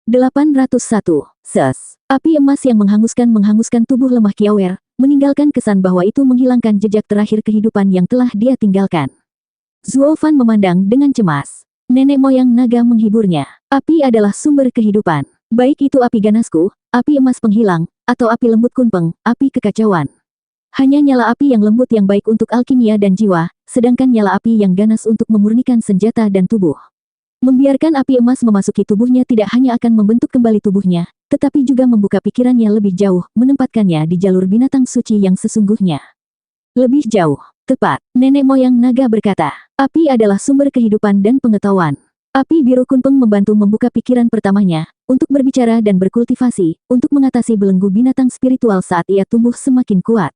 801. Ses. Api emas yang menghanguskan tubuh lemah Kiawer, meninggalkan kesan bahwa itu menghilangkan jejak terakhir kehidupan yang telah dia tinggalkan. Zuo Fan memandang dengan cemas. Nenek moyang naga menghiburnya. Api adalah sumber kehidupan. Baik itu api ganasku, api emas penghilang, atau api lembut kunpeng, api kekacauan. Hanya nyala api yang lembut yang baik untuk alkimia dan jiwa, sedangkan nyala api yang ganas untuk memurnikan senjata dan tubuh. Membiarkan api emas memasuki tubuhnya tidak hanya akan membentuk kembali tubuhnya, tetapi juga membuka pikirannya lebih jauh, menempatkannya di jalur binatang suci yang sesungguhnya. Lebih jauh, tepat, nenek moyang naga berkata, api adalah sumber kehidupan dan pengetahuan. Api biru kunpeng membantu membuka pikiran pertamanya, untuk berbicara dan berkultivasi, untuk mengatasi belenggu binatang spiritual saat ia tumbuh semakin kuat.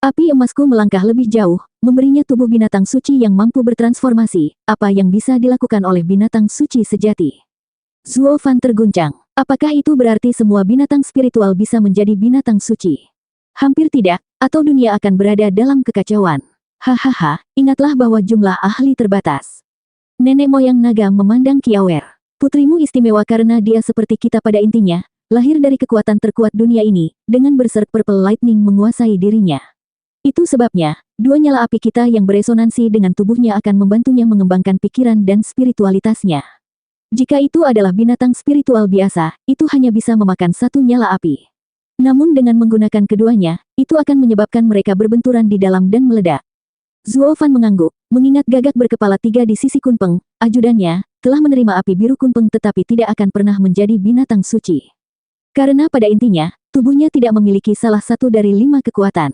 Api emasku melangkah lebih jauh, memberinya tubuh binatang suci yang mampu bertransformasi, apa yang bisa dilakukan oleh binatang suci sejati. Zuo Fan terguncang. Apakah itu berarti semua binatang spiritual bisa menjadi binatang suci? Hampir tidak, atau dunia akan berada dalam kekacauan. Hahaha, ingatlah bahwa jumlah ahli terbatas. Nenek moyang naga memandang Kiawer. Putrimu istimewa karena dia seperti kita pada intinya, lahir dari kekuatan terkuat dunia ini, dengan berserk Purple Lightning menguasai dirinya. Itu sebabnya, dua nyala api kita yang beresonansi dengan tubuhnya akan membantunya mengembangkan pikiran dan spiritualitasnya. Jika itu adalah binatang spiritual biasa, itu hanya bisa memakan satu nyala api. Namun dengan menggunakan keduanya, itu akan menyebabkan mereka berbenturan di dalam dan meledak. Zuo Fan mengangguk, mengingat gagak berkepala 3 di sisi kunpeng, ajudannya, telah menerima api biru kunpeng tetapi tidak akan pernah menjadi binatang suci. Karena pada intinya, tubuhnya tidak memiliki salah satu dari 5 kekuatan.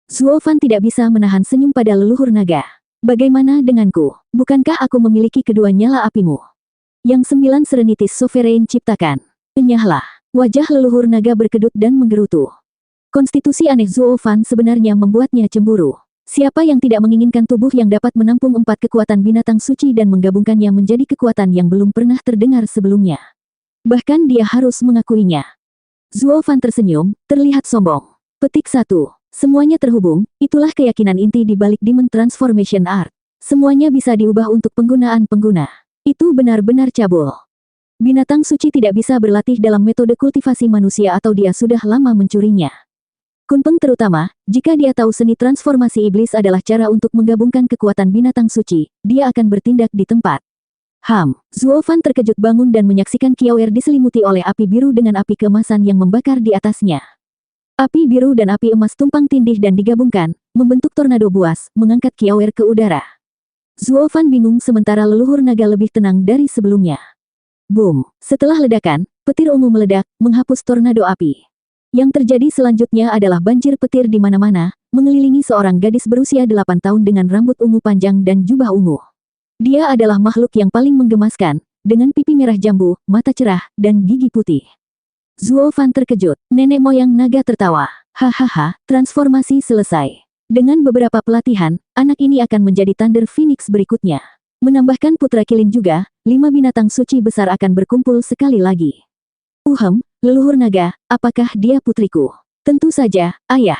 Zuo Fan tidak bisa menahan senyum pada leluhur naga. Bagaimana denganku? Bukankah aku memiliki kedua nyala apimu? Yang 9 Serenities Sovereign ciptakan. Enyahlah. Wajah leluhur naga berkedut dan menggerutu. Konstitusi aneh Zuo Fan sebenarnya membuatnya cemburu. Siapa yang tidak menginginkan tubuh yang dapat menampung 4 kekuatan binatang suci dan menggabungkannya menjadi kekuatan yang belum pernah terdengar sebelumnya. Bahkan dia harus mengakuinya. Zuo Fan tersenyum, terlihat sombong. Petik 1. Semuanya terhubung, itulah keyakinan inti di balik Demon Transformation Art. Semuanya bisa diubah untuk penggunaan pengguna. Itu benar-benar cabul. Binatang suci tidak bisa berlatih dalam metode kultivasi manusia atau dia sudah lama mencurinya. Kunpeng terutama, jika dia tahu seni transformasi iblis adalah cara untuk menggabungkan kekuatan binatang suci, dia akan bertindak di tempat. Zuo Fan terkejut bangun dan menyaksikan Kiawer diselimuti oleh api biru dengan api keemasan yang membakar di atasnya. Api biru dan api emas tumpang tindih dan digabungkan, membentuk tornado buas, mengangkat Kiawer ke udara. Zuo Fan bingung sementara leluhur naga lebih tenang dari sebelumnya. Boom! Setelah ledakan, petir ungu meledak, menghapus tornado api. Yang terjadi selanjutnya adalah banjir petir di mana-mana, mengelilingi seorang gadis berusia 8 tahun dengan rambut ungu panjang dan jubah ungu. Dia adalah makhluk yang paling menggemaskan, dengan pipi merah jambu, mata cerah, dan gigi putih. Zuo Fan terkejut. Nenek moyang naga tertawa. Hahaha, transformasi selesai. Dengan beberapa pelatihan, anak ini akan menjadi Thunder Phoenix berikutnya. Menambahkan putra kilin juga, 5 binatang suci besar akan berkumpul sekali lagi. Leluhur naga, apakah dia putriku? Tentu saja, ayah.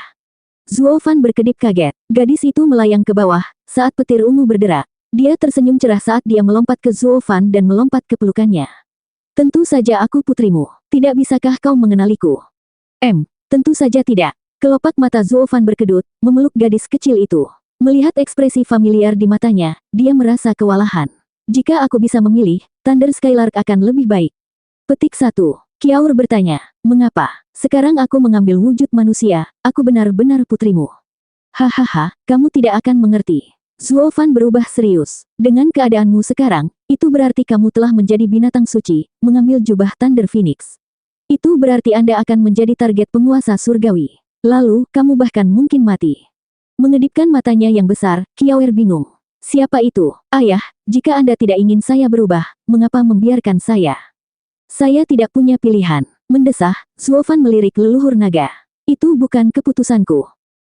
Zuo Fan berkedip kaget. Gadis itu melayang ke bawah, saat petir ungu berderak. Dia tersenyum cerah saat dia melompat ke Zuo Fan dan melompat ke pelukannya. Tentu saja aku putrimu. Tidak bisakah kau mengenaliku? Tentu saja tidak. Kelopak mata Zuo Fan berkedut, memeluk gadis kecil itu. Melihat ekspresi familiar di matanya, dia merasa kewalahan. Jika aku bisa memilih, Thunder Skylark akan lebih baik. Petik 1. Kiaur bertanya, mengapa? Sekarang aku mengambil wujud manusia, aku benar-benar putrimu. Hahaha, kamu tidak akan mengerti. Zuo Fan berubah serius. Dengan keadaanmu sekarang, itu berarti kamu telah menjadi binatang suci, mengambil jubah Thunder Phoenix. Itu berarti Anda akan menjadi target penguasa surgawi. Lalu, kamu bahkan mungkin mati. Mengedipkan matanya yang besar, Kiawer bingung. Siapa itu? Ayah, jika Anda tidak ingin saya berubah, mengapa membiarkan saya? Saya tidak punya pilihan. Mendesah, Zuo Fan melirik leluhur naga. Itu bukan keputusanku.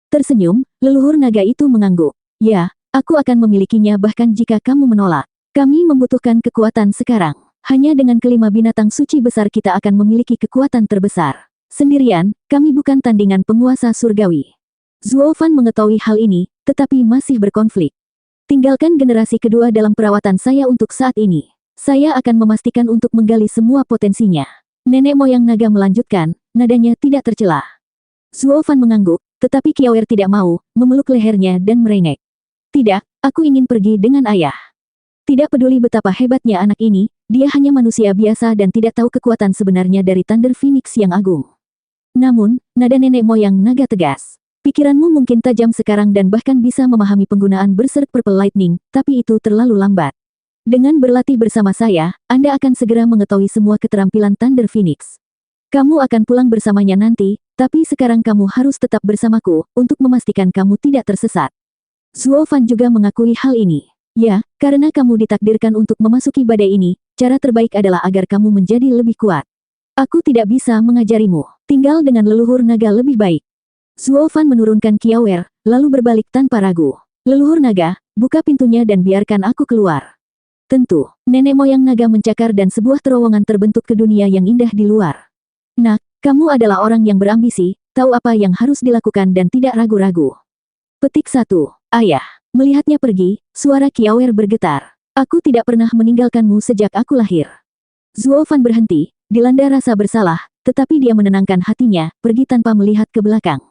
Tersenyum, leluhur naga itu mengangguk. Ya, aku akan memilikinya bahkan jika kamu menolak. Kami membutuhkan kekuatan sekarang. Hanya dengan kelima binatang suci besar kita akan memiliki kekuatan terbesar. Sendirian, kami bukan tandingan penguasa surgawi. Zuo Fan mengetahui hal ini, tetapi masih berkonflik. Tinggalkan generasi kedua dalam perawatan saya untuk saat ini. Saya akan memastikan untuk menggali semua potensinya. Nenek moyang naga melanjutkan, nadanya tidak tercela. Zuo Fan mengangguk, tetapi Kiawer tidak mau, memeluk lehernya dan merengek. Tidak, aku ingin pergi dengan ayah. Tidak peduli betapa hebatnya anak ini, dia hanya manusia biasa dan tidak tahu kekuatan sebenarnya dari Thunder Phoenix yang agung. Namun, nada nenek moyang naga tegas. Pikiranmu mungkin tajam sekarang dan bahkan bisa memahami penggunaan Berserk Purple Lightning, tapi itu terlalu lambat. Dengan berlatih bersama saya, Anda akan segera mengetahui semua keterampilan Thunder Phoenix. Kamu akan pulang bersamanya nanti, tapi sekarang kamu harus tetap bersamaku, untuk memastikan kamu tidak tersesat. Zuo Fan juga mengakui hal ini. Ya, karena kamu ditakdirkan untuk memasuki badai ini, cara terbaik adalah agar kamu menjadi lebih kuat. Aku tidak bisa mengajarimu, tinggal dengan leluhur naga lebih baik. Zuo Fan menurunkan Kiawer, lalu berbalik tanpa ragu. Leluhur naga, buka pintunya dan biarkan aku keluar. Tentu, nenek moyang naga mencakar dan sebuah terowongan terbentuk ke dunia yang indah di luar. Nak, kamu adalah orang yang berambisi, tahu apa yang harus dilakukan dan tidak ragu-ragu. Petik 1. Ayah. Melihatnya pergi, suara Kiawer bergetar. Aku tidak pernah meninggalkanmu sejak aku lahir. Zuo Fan berhenti, dilanda rasa bersalah, tetapi dia menenangkan hatinya, pergi tanpa melihat ke belakang.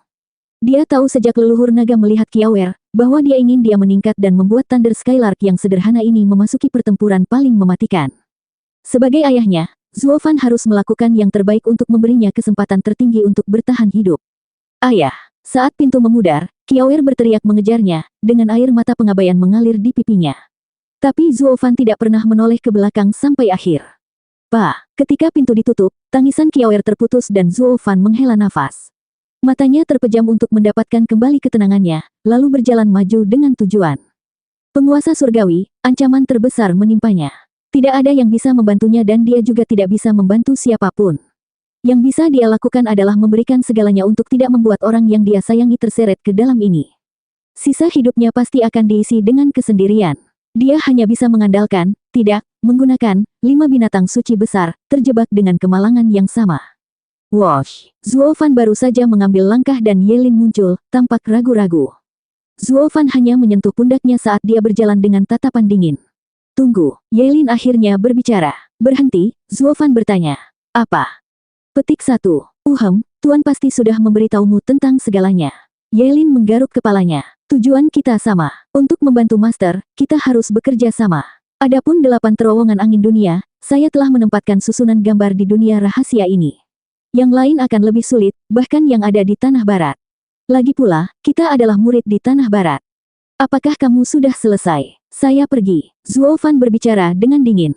Dia tahu sejak leluhur naga melihat Kiawer, bahwa dia ingin dia meningkat dan membuat Thunder Skylark yang sederhana ini memasuki pertempuran paling mematikan. Sebagai ayahnya, Zuo Fan harus melakukan yang terbaik untuk memberinya kesempatan tertinggi untuk bertahan hidup. Ayah. Saat pintu memudar, Kiawer berteriak mengejarnya, dengan air mata pengabaian mengalir di pipinya. Tapi Zuo Fan tidak pernah menoleh ke belakang sampai akhir. Ketika pintu ditutup, tangisan Kiawer terputus dan Zuo Fan menghela nafas. Matanya terpejam untuk mendapatkan kembali ketenangannya, lalu berjalan maju dengan tujuan. Penguasa surgawi, ancaman terbesar menimpanya. Tidak ada yang bisa membantunya dan dia juga tidak bisa membantu siapapun. Yang bisa dia lakukan adalah memberikan segalanya untuk tidak membuat orang yang dia sayangi terseret ke dalam ini. Sisa hidupnya pasti akan diisi dengan kesendirian. Dia hanya bisa mengandalkan, tidak, menggunakan, 5 binatang suci besar, terjebak dengan kemalangan yang sama. Wosh! Zuo Fan baru saja mengambil langkah dan Yelin muncul, tampak ragu-ragu. Zuo Fan hanya menyentuh pundaknya saat dia berjalan dengan tatapan dingin. Tunggu, Yelin akhirnya berbicara. Berhenti, Zuo Fan bertanya. Apa? Petik 1. Tuan pasti sudah memberitahumu tentang segalanya. Yelin menggaruk kepalanya. Tujuan kita sama. Untuk membantu Master, kita harus bekerja sama. Adapun 8 terowongan angin dunia, saya telah menempatkan susunan gambar di dunia rahasia ini. Yang lain akan lebih sulit, bahkan yang ada di Tanah Barat. Lagi pula, kita adalah murid di Tanah Barat. Apakah kamu sudah selesai? Saya pergi. Zuo Fan berbicara dengan dingin.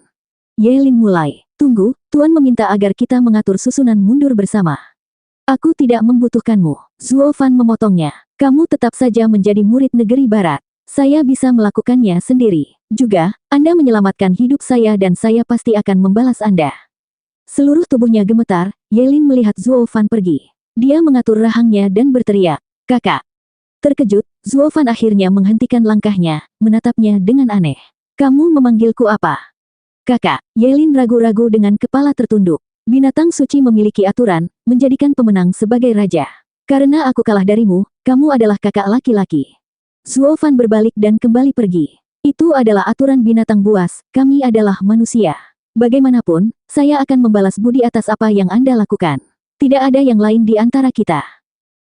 Yelin mulai. Tunggu, Tuan meminta agar kita mengatur susunan mundur bersama. Aku tidak membutuhkanmu. Zuo Fan memotongnya. Kamu tetap saja menjadi murid negeri barat. Saya bisa melakukannya sendiri. Juga, Anda menyelamatkan hidup saya dan saya pasti akan membalas Anda. Seluruh tubuhnya gemetar, Yelin melihat Zuo Fan pergi. Dia mengatur rahangnya dan berteriak, "Kakak!" Terkejut, Zuo Fan akhirnya menghentikan langkahnya, menatapnya dengan aneh. Kamu memanggilku apa? Kakak, Yelin ragu-ragu dengan kepala tertunduk. Binatang suci memiliki aturan, menjadikan pemenang sebagai raja. Karena aku kalah darimu, kamu adalah kakak laki-laki. Zuo Fan berbalik dan kembali pergi. Itu adalah aturan binatang buas, kami adalah manusia. Bagaimanapun, saya akan membalas budi atas apa yang Anda lakukan. Tidak ada yang lain di antara kita.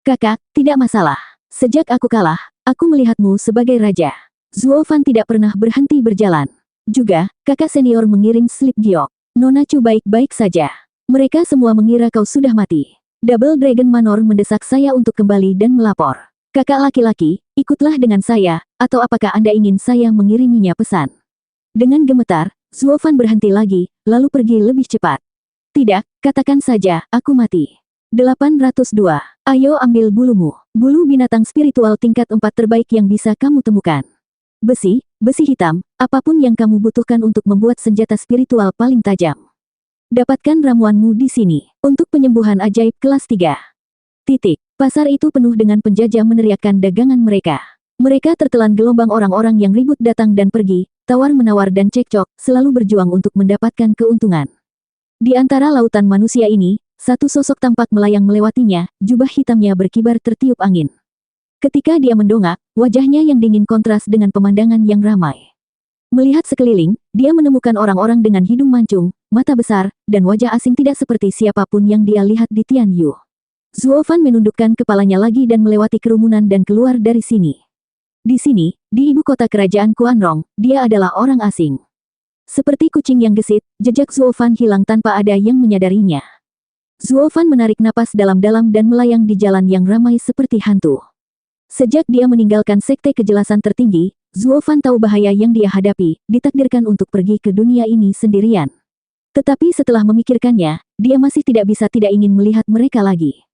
Kakak, tidak masalah. Sejak aku kalah, aku melihatmu sebagai raja. Zuo Fan tidak pernah berhenti berjalan. Juga, kakak senior mengiring Slip Giok. Nona Chu baik-baik saja. Mereka semua mengira kau sudah mati. Double Dragon Manor mendesak saya untuk kembali dan melapor. Kakak laki-laki, ikutlah dengan saya, atau apakah Anda ingin saya mengiriminya pesan? Dengan gemetar, Zuo Fan berhenti lagi, lalu pergi lebih cepat. Tidak, katakan saja, aku mati. 802. Ayo ambil bulumu. Bulu binatang spiritual tingkat 4 terbaik yang bisa kamu temukan. Besi hitam, apapun yang kamu butuhkan untuk membuat senjata spiritual paling tajam. Dapatkan ramuanmu di sini, untuk penyembuhan ajaib kelas 3. Pasar itu penuh dengan penjajah meneriakkan dagangan mereka. Mereka tertelan gelombang orang-orang yang ribut datang dan pergi, tawar-menawar dan cekcok, selalu berjuang untuk mendapatkan keuntungan. Di antara lautan manusia ini, satu sosok tampak melayang melewatinya, jubah hitamnya berkibar tertiup angin. Ketika dia mendongak, wajahnya yang dingin kontras dengan pemandangan yang ramai. Melihat sekeliling, dia menemukan orang-orang dengan hidung mancung, mata besar, dan wajah asing tidak seperti siapapun yang dia lihat di Tian Yu. Zuo Fan menundukkan kepalanya lagi dan melewati kerumunan dan keluar dari sini. Di sini, di ibu kota kerajaan Quanrong, dia adalah orang asing. Seperti kucing yang gesit, jejak Zuo Fan hilang tanpa ada yang menyadarinya. Zuo Fan menarik napas dalam-dalam dan melayang di jalan yang ramai seperti hantu. Sejak dia meninggalkan sekte kejelasan tertinggi, Zuo Fan tahu bahaya yang dia hadapi, ditakdirkan untuk pergi ke dunia ini sendirian. Tetapi setelah memikirkannya, dia masih tidak bisa tidak ingin melihat mereka lagi.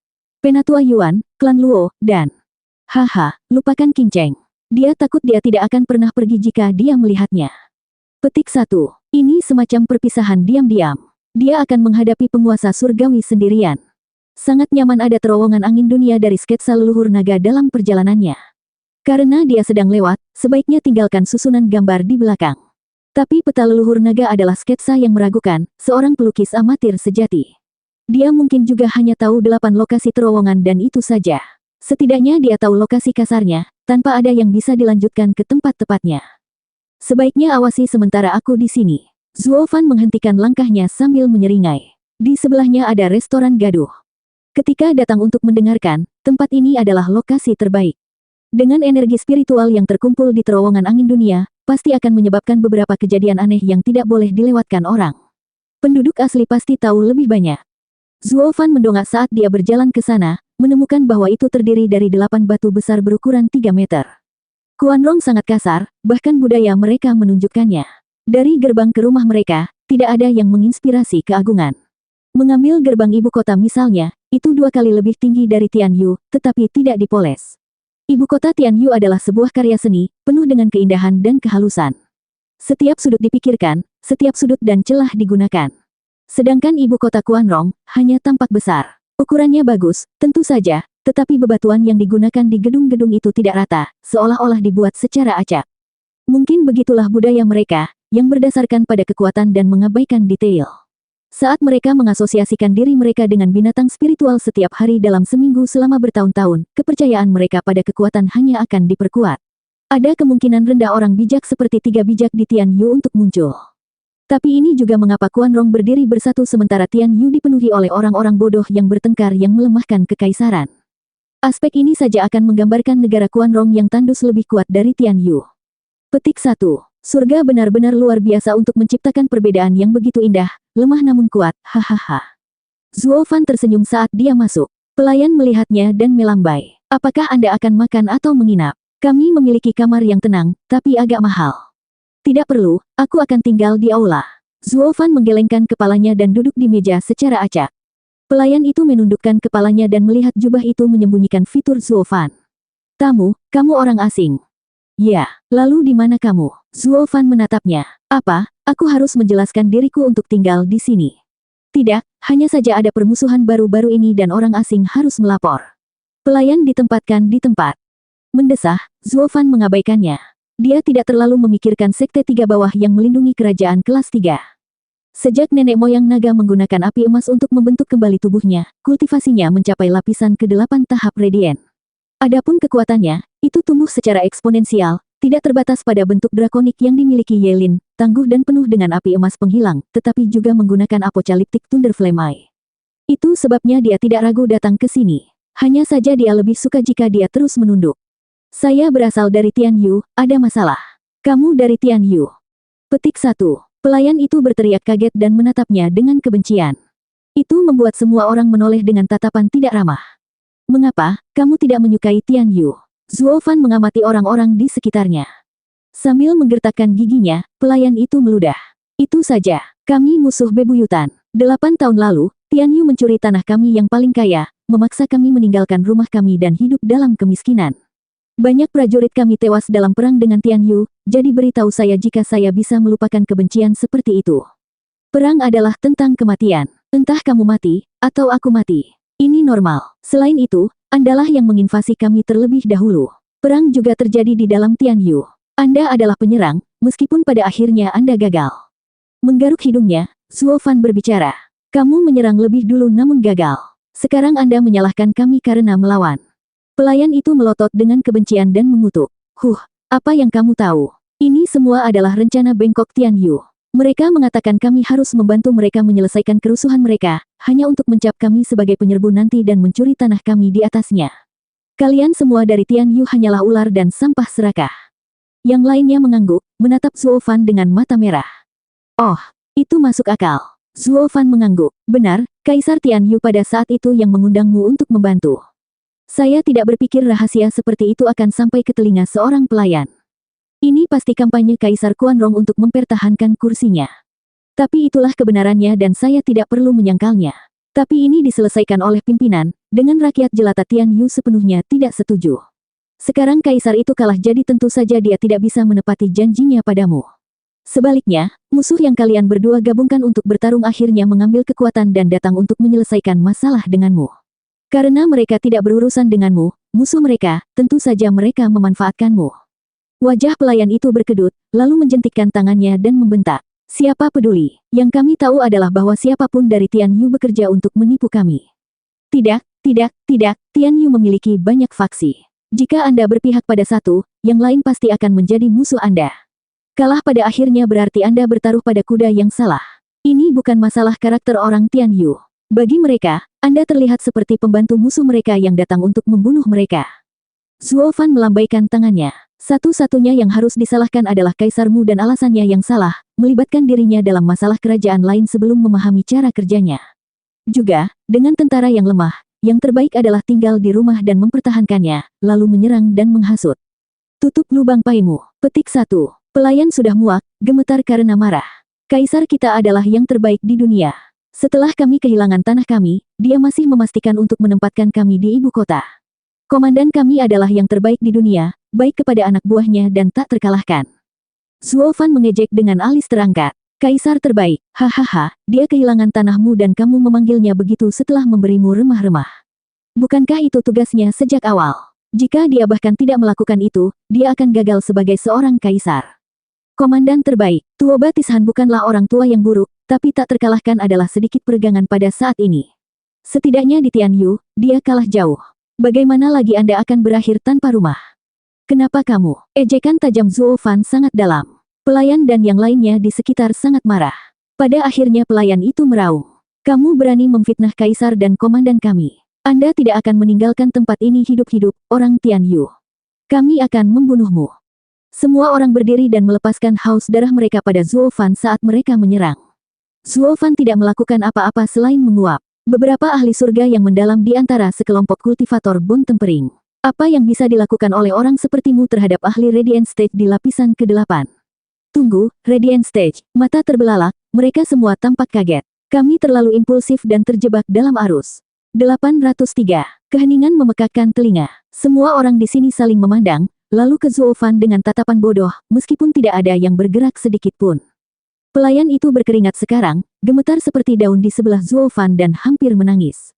Penatua Yuan, klan Luo, dan... Haha, lupakan Qing Cheng. Dia takut dia tidak akan pernah pergi jika dia melihatnya. Petik 1. Ini semacam perpisahan diam-diam. Dia akan menghadapi penguasa surgawi sendirian. Sangat nyaman ada terowongan angin dunia dari sketsa leluhur naga dalam perjalanannya. Karena dia sedang lewat, sebaiknya tinggalkan susunan gambar di belakang. Tapi peta leluhur naga adalah sketsa yang meragukan, seorang pelukis amatir sejati. Dia mungkin juga hanya tahu 8 lokasi terowongan dan itu saja. Setidaknya dia tahu lokasi kasarnya, tanpa ada yang bisa dilanjutkan ke tempat tepatnya. Sebaiknya awasi sementara aku di sini. Zuo Fan menghentikan langkahnya sambil menyeringai. Di sebelahnya ada restoran gaduh. Ketika datang untuk mendengarkan, tempat ini adalah lokasi terbaik. Dengan energi spiritual yang terkumpul di terowongan angin dunia, pasti akan menyebabkan beberapa kejadian aneh yang tidak boleh dilewatkan orang. Penduduk asli pasti tahu lebih banyak. Zuo Fan mendongak saat dia berjalan ke sana, menemukan bahwa itu terdiri dari 8 batu besar berukuran 3 meter. Quanrong sangat kasar, bahkan budaya mereka menunjukkannya. Dari gerbang ke rumah mereka, tidak ada yang menginspirasi keagungan. Mengambil gerbang ibu kota misalnya, itu 2 kali lebih tinggi dari Tian Yu, tetapi tidak dipoles. Ibu kota Tian Yu adalah sebuah karya seni, penuh dengan keindahan dan kehalusan. Setiap sudut dipikirkan, setiap sudut dan celah digunakan. Sedangkan ibu kota Quanrong, hanya tampak besar. Ukurannya bagus, tentu saja, tetapi bebatuan yang digunakan di gedung-gedung itu tidak rata, seolah-olah dibuat secara acak. Mungkin begitulah budaya mereka, yang berdasarkan pada kekuatan dan mengabaikan detail. Saat mereka mengasosiasikan diri mereka dengan binatang spiritual setiap hari dalam seminggu selama bertahun-tahun, kepercayaan mereka pada kekuatan hanya akan diperkuat. Ada kemungkinan rendah orang bijak seperti 3 bijak di Tian Yu untuk muncul. Tapi ini juga mengapa Quanrong berdiri bersatu sementara Tian Yu dipenuhi oleh orang-orang bodoh yang bertengkar yang melemahkan kekaisaran. Aspek ini saja akan menggambarkan negara Quanrong yang tandus lebih kuat dari Tian Yu. Petik 1. Surga benar-benar luar biasa untuk menciptakan perbedaan yang begitu indah, lemah namun kuat, hahaha. Zuo Fan tersenyum saat dia masuk. Pelayan melihatnya dan melambai. Apakah Anda akan makan atau menginap? Kami memiliki kamar yang tenang, tapi agak mahal. Tidak perlu, aku akan tinggal di aula. Zuo Fan menggelengkan kepalanya dan duduk di meja secara acak. Pelayan itu menundukkan kepalanya dan melihat jubah itu menyembunyikan fitur Zuo Fan. Tamu, kamu orang asing. Ya, lalu di mana kamu? Zuo Fan menatapnya. Apa, aku harus menjelaskan diriku untuk tinggal di sini? Tidak, hanya saja ada permusuhan baru-baru ini dan orang asing harus melapor. Pelayan ditempatkan di tempat. Mendesah, Zuo Fan mengabaikannya. Dia tidak terlalu memikirkan sekte 3 bawah yang melindungi kerajaan kelas 3. Sejak nenek moyang naga menggunakan api emas untuk membentuk kembali tubuhnya, kultivasinya mencapai lapisan ke-8 tahap radiant. Adapun kekuatannya, itu tumbuh secara eksponensial, tidak terbatas pada bentuk drakonik yang dimiliki Yelin, tangguh dan penuh dengan api emas penghilang, tetapi juga menggunakan apocalyptic thunder flame eye. Itu sebabnya dia tidak ragu datang ke sini. Hanya saja dia lebih suka jika dia terus menunduk. Saya berasal dari Tian Yu, ada masalah. Kamu dari Tian Yu. Petik 1. Pelayan itu berteriak kaget dan menatapnya dengan kebencian. Itu membuat semua orang menoleh dengan tatapan tidak ramah. Mengapa, kamu tidak menyukai Tian Yu? Zuo Fan mengamati orang-orang di sekitarnya. Sambil menggertakkan giginya, pelayan itu meludah. Itu saja, kami musuh bebuyutan. 8 tahun lalu, Tian Yu mencuri tanah kami yang paling kaya, memaksa kami meninggalkan rumah kami dan hidup dalam kemiskinan. Banyak prajurit kami tewas dalam perang dengan Tian Yu, jadi beritahu saya jika saya bisa melupakan kebencian seperti itu. Perang adalah tentang kematian. Entah kamu mati, atau aku mati. Ini normal. Selain itu, Andalah yang menginvasi kami terlebih dahulu. Perang juga terjadi di dalam Tian Yu. Anda adalah penyerang, meskipun pada akhirnya Anda gagal. Menggaruk hidungnya, Zuo Fan berbicara. Kamu menyerang lebih dulu namun gagal. Sekarang Anda menyalahkan kami karena melawan. Pelayan itu melotot dengan kebencian dan mengutuk. Apa yang kamu tahu? Ini semua adalah rencana Bangkok Tianyu. Mereka mengatakan kami harus membantu mereka menyelesaikan kerusuhan mereka, hanya untuk mencap kami sebagai penyerbu nanti dan mencuri tanah kami di atasnya. Kalian semua dari Tianyu hanyalah ular dan sampah serakah. Yang lainnya mengangguk, menatap Zuo Fan dengan mata merah. Oh, itu masuk akal. Zuo Fan mengangguk. Benar, Kaisar Tianyu pada saat itu yang mengundangmu untuk membantu. Saya tidak berpikir rahasia seperti itu akan sampai ke telinga seorang pelayan. Ini pasti kampanye Kaisar Kuanrong untuk mempertahankan kursinya. Tapi itulah kebenarannya dan saya tidak perlu menyangkalnya. Tapi ini diselesaikan oleh pimpinan, dengan rakyat jelata Tianyu sepenuhnya tidak setuju. Sekarang Kaisar itu kalah jadi tentu saja dia tidak bisa menepati janjinya padamu. Sebaliknya, musuh yang kalian berdua gabungkan untuk bertarung akhirnya mengambil kekuatan dan datang untuk menyelesaikan masalah denganmu. Karena mereka tidak berurusan denganmu, musuh mereka, tentu saja mereka memanfaatkanmu. Wajah pelayan itu berkedut, lalu menjentikkan tangannya dan membentak. Siapa peduli? Yang kami tahu adalah bahwa siapapun dari Tianyu bekerja untuk menipu kami. Tidak, Tianyu memiliki banyak faksi. Jika Anda berpihak pada satu, yang lain pasti akan menjadi musuh Anda. Kalah pada akhirnya berarti Anda bertaruh pada kuda yang salah. Ini bukan masalah karakter orang Tianyu. Bagi mereka, Anda terlihat seperti pembantu musuh mereka yang datang untuk membunuh mereka. Zuo Fan melambaikan tangannya. Satu-satunya yang harus disalahkan adalah kaisarmu dan alasannya yang salah, melibatkan dirinya dalam masalah kerajaan lain sebelum memahami cara kerjanya. Juga, dengan tentara yang lemah, yang terbaik adalah tinggal di rumah dan mempertahankannya, lalu menyerang dan menghasut. Tutup lubang paimu. Petik 1. Pelayan sudah muak, gemetar karena marah. Kaisar kita adalah yang terbaik di dunia. Setelah kami kehilangan tanah kami, dia masih memastikan untuk menempatkan kami di ibu kota. Komandan kami adalah yang terbaik di dunia, baik kepada anak buahnya dan tak terkalahkan. Zuo Fan mengejek dengan alis terangkat. Kaisar terbaik, hahaha, dia kehilangan tanahmu dan kamu memanggilnya begitu setelah memberimu remah-remah. Bukankah itu tugasnya sejak awal? Jika dia bahkan tidak melakukan itu, dia akan gagal sebagai seorang kaisar. Komandan terbaik, Tuo Batishan bukanlah orang tua yang buruk, tapi tak terkalahkan adalah sedikit peregangan pada saat ini. Setidaknya di Tianyu, dia kalah jauh. Bagaimana lagi Anda akan berakhir tanpa rumah? Kenapa kamu? Ejekan tajam Zuo Fan sangat dalam. Pelayan dan yang lainnya di sekitar sangat marah. Pada akhirnya pelayan itu meraung. Kamu berani memfitnah kaisar dan komandan kami. Anda tidak akan meninggalkan tempat ini hidup-hidup, orang Tianyu. Kami akan membunuhmu. Semua orang berdiri dan melepaskan haus darah mereka pada Zuo Fan saat mereka menyerang. Zuo Fan tidak melakukan apa-apa selain menguap. Beberapa ahli surga yang mendalam di antara sekelompok kultivator Bon Tempering. Apa yang bisa dilakukan oleh orang sepertimu terhadap ahli Radiant Stage di lapisan ke-8? Tunggu, Radiant Stage, mata terbelalak, mereka semua tampak kaget. Kami terlalu impulsif dan terjebak dalam arus. 803. Keheningan memekakkan telinga. Semua orang di sini saling memandang, lalu ke Zuo Fan dengan tatapan bodoh, meskipun tidak ada yang bergerak sedikit pun. Pelayan itu berkeringat sekarang, gemetar seperti daun di sebelah Zuo Fan dan hampir menangis.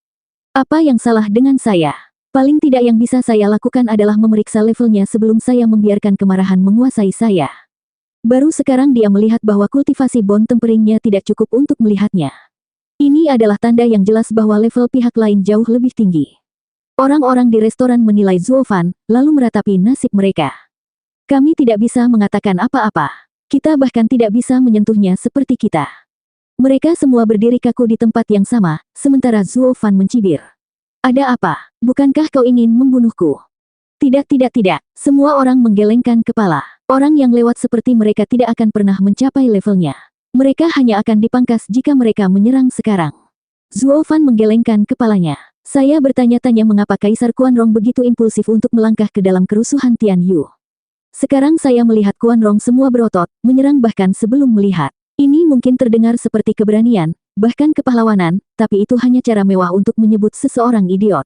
Apa yang salah dengan saya? Paling tidak yang bisa saya lakukan adalah memeriksa levelnya sebelum saya membiarkan kemarahan menguasai saya. Baru sekarang dia melihat bahwa kultivasi Bon Temperingnya tidak cukup untuk melihatnya. Ini adalah tanda yang jelas bahwa level pihak lain jauh lebih tinggi. Orang-orang di restoran menilai Zuo Fan, lalu meratapi nasib mereka. Kami tidak bisa mengatakan apa-apa. Kita bahkan tidak bisa menyentuhnya seperti kita. Mereka semua berdiri kaku di tempat yang sama, sementara Zuo Fan mencibir. Ada apa? Bukankah kau ingin membunuhku? Tidak. Semua orang menggelengkan kepala. Orang yang lewat seperti mereka tidak akan pernah mencapai levelnya. Mereka hanya akan dipangkas jika mereka menyerang sekarang. Zuo Fan menggelengkan kepalanya. Saya bertanya-tanya mengapa Kaisar Kuanrong begitu impulsif untuk melangkah ke dalam kerusuhan Tianyu. Sekarang saya melihat Kuanrong semua berotot, menyerang bahkan sebelum melihat. Ini mungkin terdengar seperti keberanian, bahkan kepahlawanan, tapi itu hanya cara mewah untuk menyebut seseorang idiot.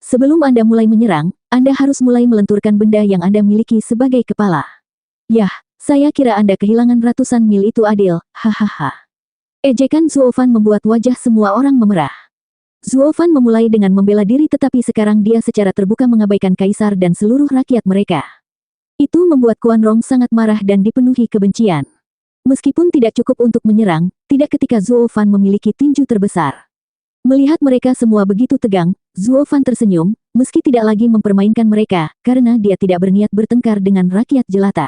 Sebelum Anda mulai menyerang, Anda harus mulai melenturkan benda yang Anda miliki sebagai kepala. Yah, saya kira Anda kehilangan ratusan mil itu adil, hahaha. Ejekan Zuo Fan membuat wajah semua orang memerah. Zuo Fan memulai dengan membela diri tetapi sekarang dia secara terbuka mengabaikan kaisar dan seluruh rakyat mereka. Itu membuat Kuanrong sangat marah dan dipenuhi kebencian. Meskipun tidak cukup untuk menyerang, tidak ketika Zuo Fan memiliki tinju terbesar. Melihat mereka semua begitu tegang, Zuo Fan tersenyum, meski tidak lagi mempermainkan mereka, karena dia tidak berniat bertengkar dengan rakyat jelata.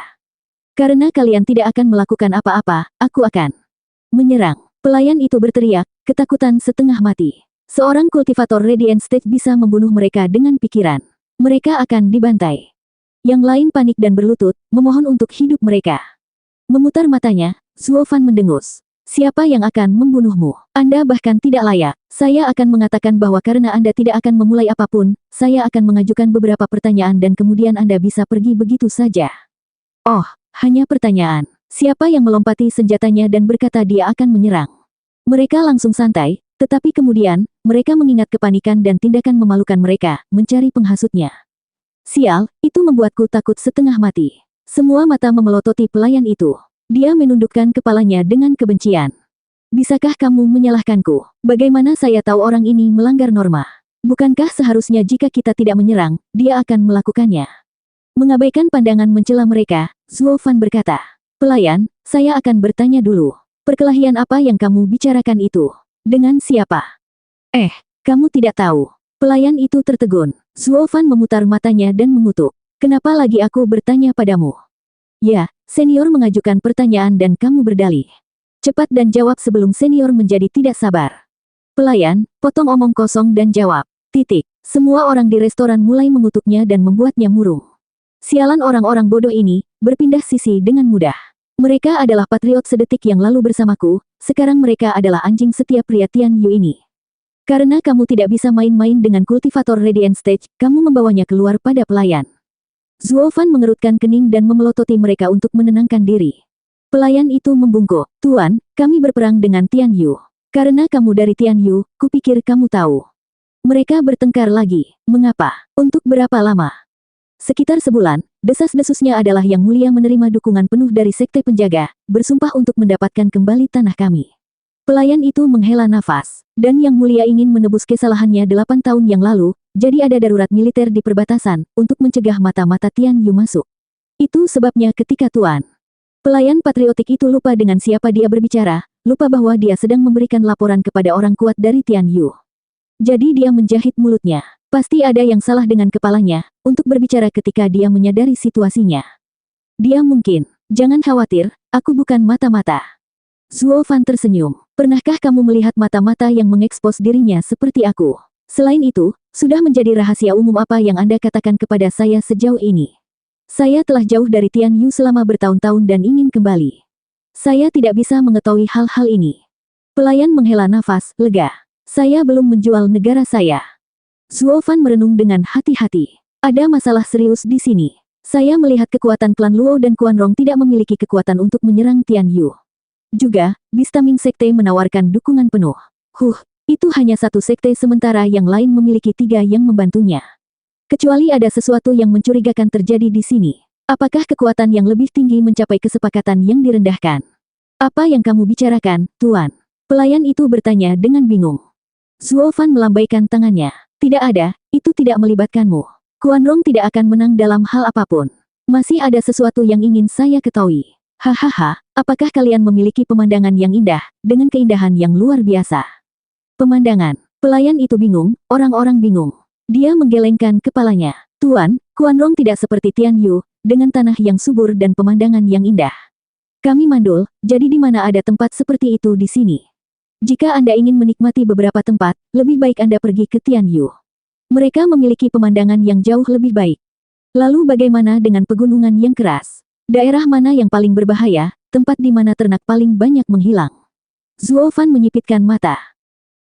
Karena kalian tidak akan melakukan apa-apa, aku akan menyerang. Pelayan itu berteriak, ketakutan setengah mati. Seorang kultivator Radiant Stage bisa membunuh mereka dengan pikiran. Mereka akan dibantai. Yang lain panik dan berlutut, memohon untuk hidup mereka. Memutar matanya, Zuo Fan mendengus. Siapa yang akan membunuhmu? Anda bahkan tidak layak. Saya akan mengatakan bahwa karena Anda tidak akan memulai apapun, saya akan mengajukan beberapa pertanyaan dan kemudian Anda bisa pergi begitu saja. Oh, hanya pertanyaan. Siapa yang melompati senjatanya dan berkata dia akan menyerang? Mereka langsung santai, tetapi kemudian, mereka mengingat kepanikan dan tindakan memalukan mereka, mencari penghasutnya. Sial, itu membuatku takut setengah mati. Semua mata memelototi pelayan itu. Dia menundukkan kepalanya dengan kebencian. Bisakah kamu menyalahkanku? Bagaimana saya tahu orang ini melanggar norma? Bukankah seharusnya jika kita tidak menyerang, dia akan melakukannya? Mengabaikan pandangan mencela mereka, Zuo Fan berkata, "Pelayan, saya akan bertanya dulu. Perkelahian apa yang kamu bicarakan itu? Dengan siapa?" Kamu tidak tahu." Pelayan itu tertegun. Zuo Fan memutar matanya dan mengutuk. "Kenapa lagi aku bertanya padamu?" "Ya, senior mengajukan pertanyaan dan kamu berdalih. Cepat dan jawab sebelum senior menjadi tidak sabar." Pelayan, potong omong kosong dan jawab. Titik. Semua orang di restoran mulai mengutuknya dan membuatnya murung. Sialan orang-orang bodoh ini, berpindah sisi dengan mudah. Mereka adalah patriot sedetik yang lalu bersamaku, sekarang mereka adalah anjing setiap pria Tian Yu ini. Karena kamu tidak bisa main-main dengan kultivator Radiant Stage, kamu membawanya keluar pada pelayan. Zuo Fan mengerutkan kening dan memelototi mereka untuk menenangkan diri. Pelayan itu membungkuk, "Tuan, kami berperang dengan Tian Yu. Karena kamu dari Tian Yu, kupikir kamu tahu." Mereka bertengkar lagi. "Mengapa? Untuk berapa lama?" "Sekitar sebulan." Desas-desusnya adalah Yang Mulia menerima dukungan penuh dari Sekte Penjaga, bersumpah untuk mendapatkan kembali tanah kami. Pelayan itu menghela nafas. Dan Yang Mulia ingin menebus kesalahannya 8 tahun yang lalu, jadi ada darurat militer di perbatasan, untuk mencegah mata-mata Tian Yu masuk. Itu sebabnya ketika Tuan Pelayan patriotik itu lupa dengan siapa dia berbicara, lupa bahwa dia sedang memberikan laporan kepada orang kuat dari Tian Yu. Jadi dia menjahit mulutnya. Pasti ada yang salah dengan kepalanya, untuk berbicara ketika dia menyadari situasinya. Dia mungkin. "Jangan khawatir, aku bukan mata-mata." Zuo Fan tersenyum. "Pernahkah kamu melihat mata-mata yang mengekspos dirinya seperti aku? Selain itu, sudah menjadi rahasia umum apa yang Anda katakan kepada saya sejauh ini. Saya telah jauh dari Tian Yu selama bertahun-tahun dan ingin kembali. Saya tidak bisa mengetahui hal-hal ini." Pelayan menghela nafas, lega. "Saya belum menjual negara saya." Zuo Fan merenung dengan hati-hati. "Ada masalah serius di sini. Saya melihat kekuatan klan Luo dan Quan Rong tidak memiliki kekuatan untuk menyerang Tian Yu. Juga, Bistaming Sekte menawarkan dukungan penuh. Itu hanya satu sekte sementara yang lain memiliki 3 yang membantunya. Kecuali ada sesuatu yang mencurigakan terjadi di sini. Apakah kekuatan yang lebih tinggi mencapai kesepakatan yang direndahkan?" "Apa yang kamu bicarakan, Tuan?" Pelayan itu bertanya dengan bingung. Zuo Fan melambaikan tangannya. "Tidak ada, itu tidak melibatkanmu. Quan Rong tidak akan menang dalam hal apapun. Masih ada sesuatu yang ingin saya ketahui. Hahaha, apakah kalian memiliki pemandangan yang indah, dengan keindahan yang luar biasa?" "Pemandangan?" Pelayan itu bingung, orang-orang bingung. Dia menggelengkan kepalanya. "Tuan, Quan Rong tidak seperti Tian Yu, dengan tanah yang subur dan pemandangan yang indah. Kami mandul, jadi di mana ada tempat seperti itu di sini? Jika Anda ingin menikmati beberapa tempat, lebih baik Anda pergi ke Tian Yu. Mereka memiliki pemandangan yang jauh lebih baik. Lalu bagaimana dengan pegunungan yang keras? Daerah mana yang paling berbahaya, tempat di mana ternak paling banyak menghilang?" Zuo Fan menyipitkan mata.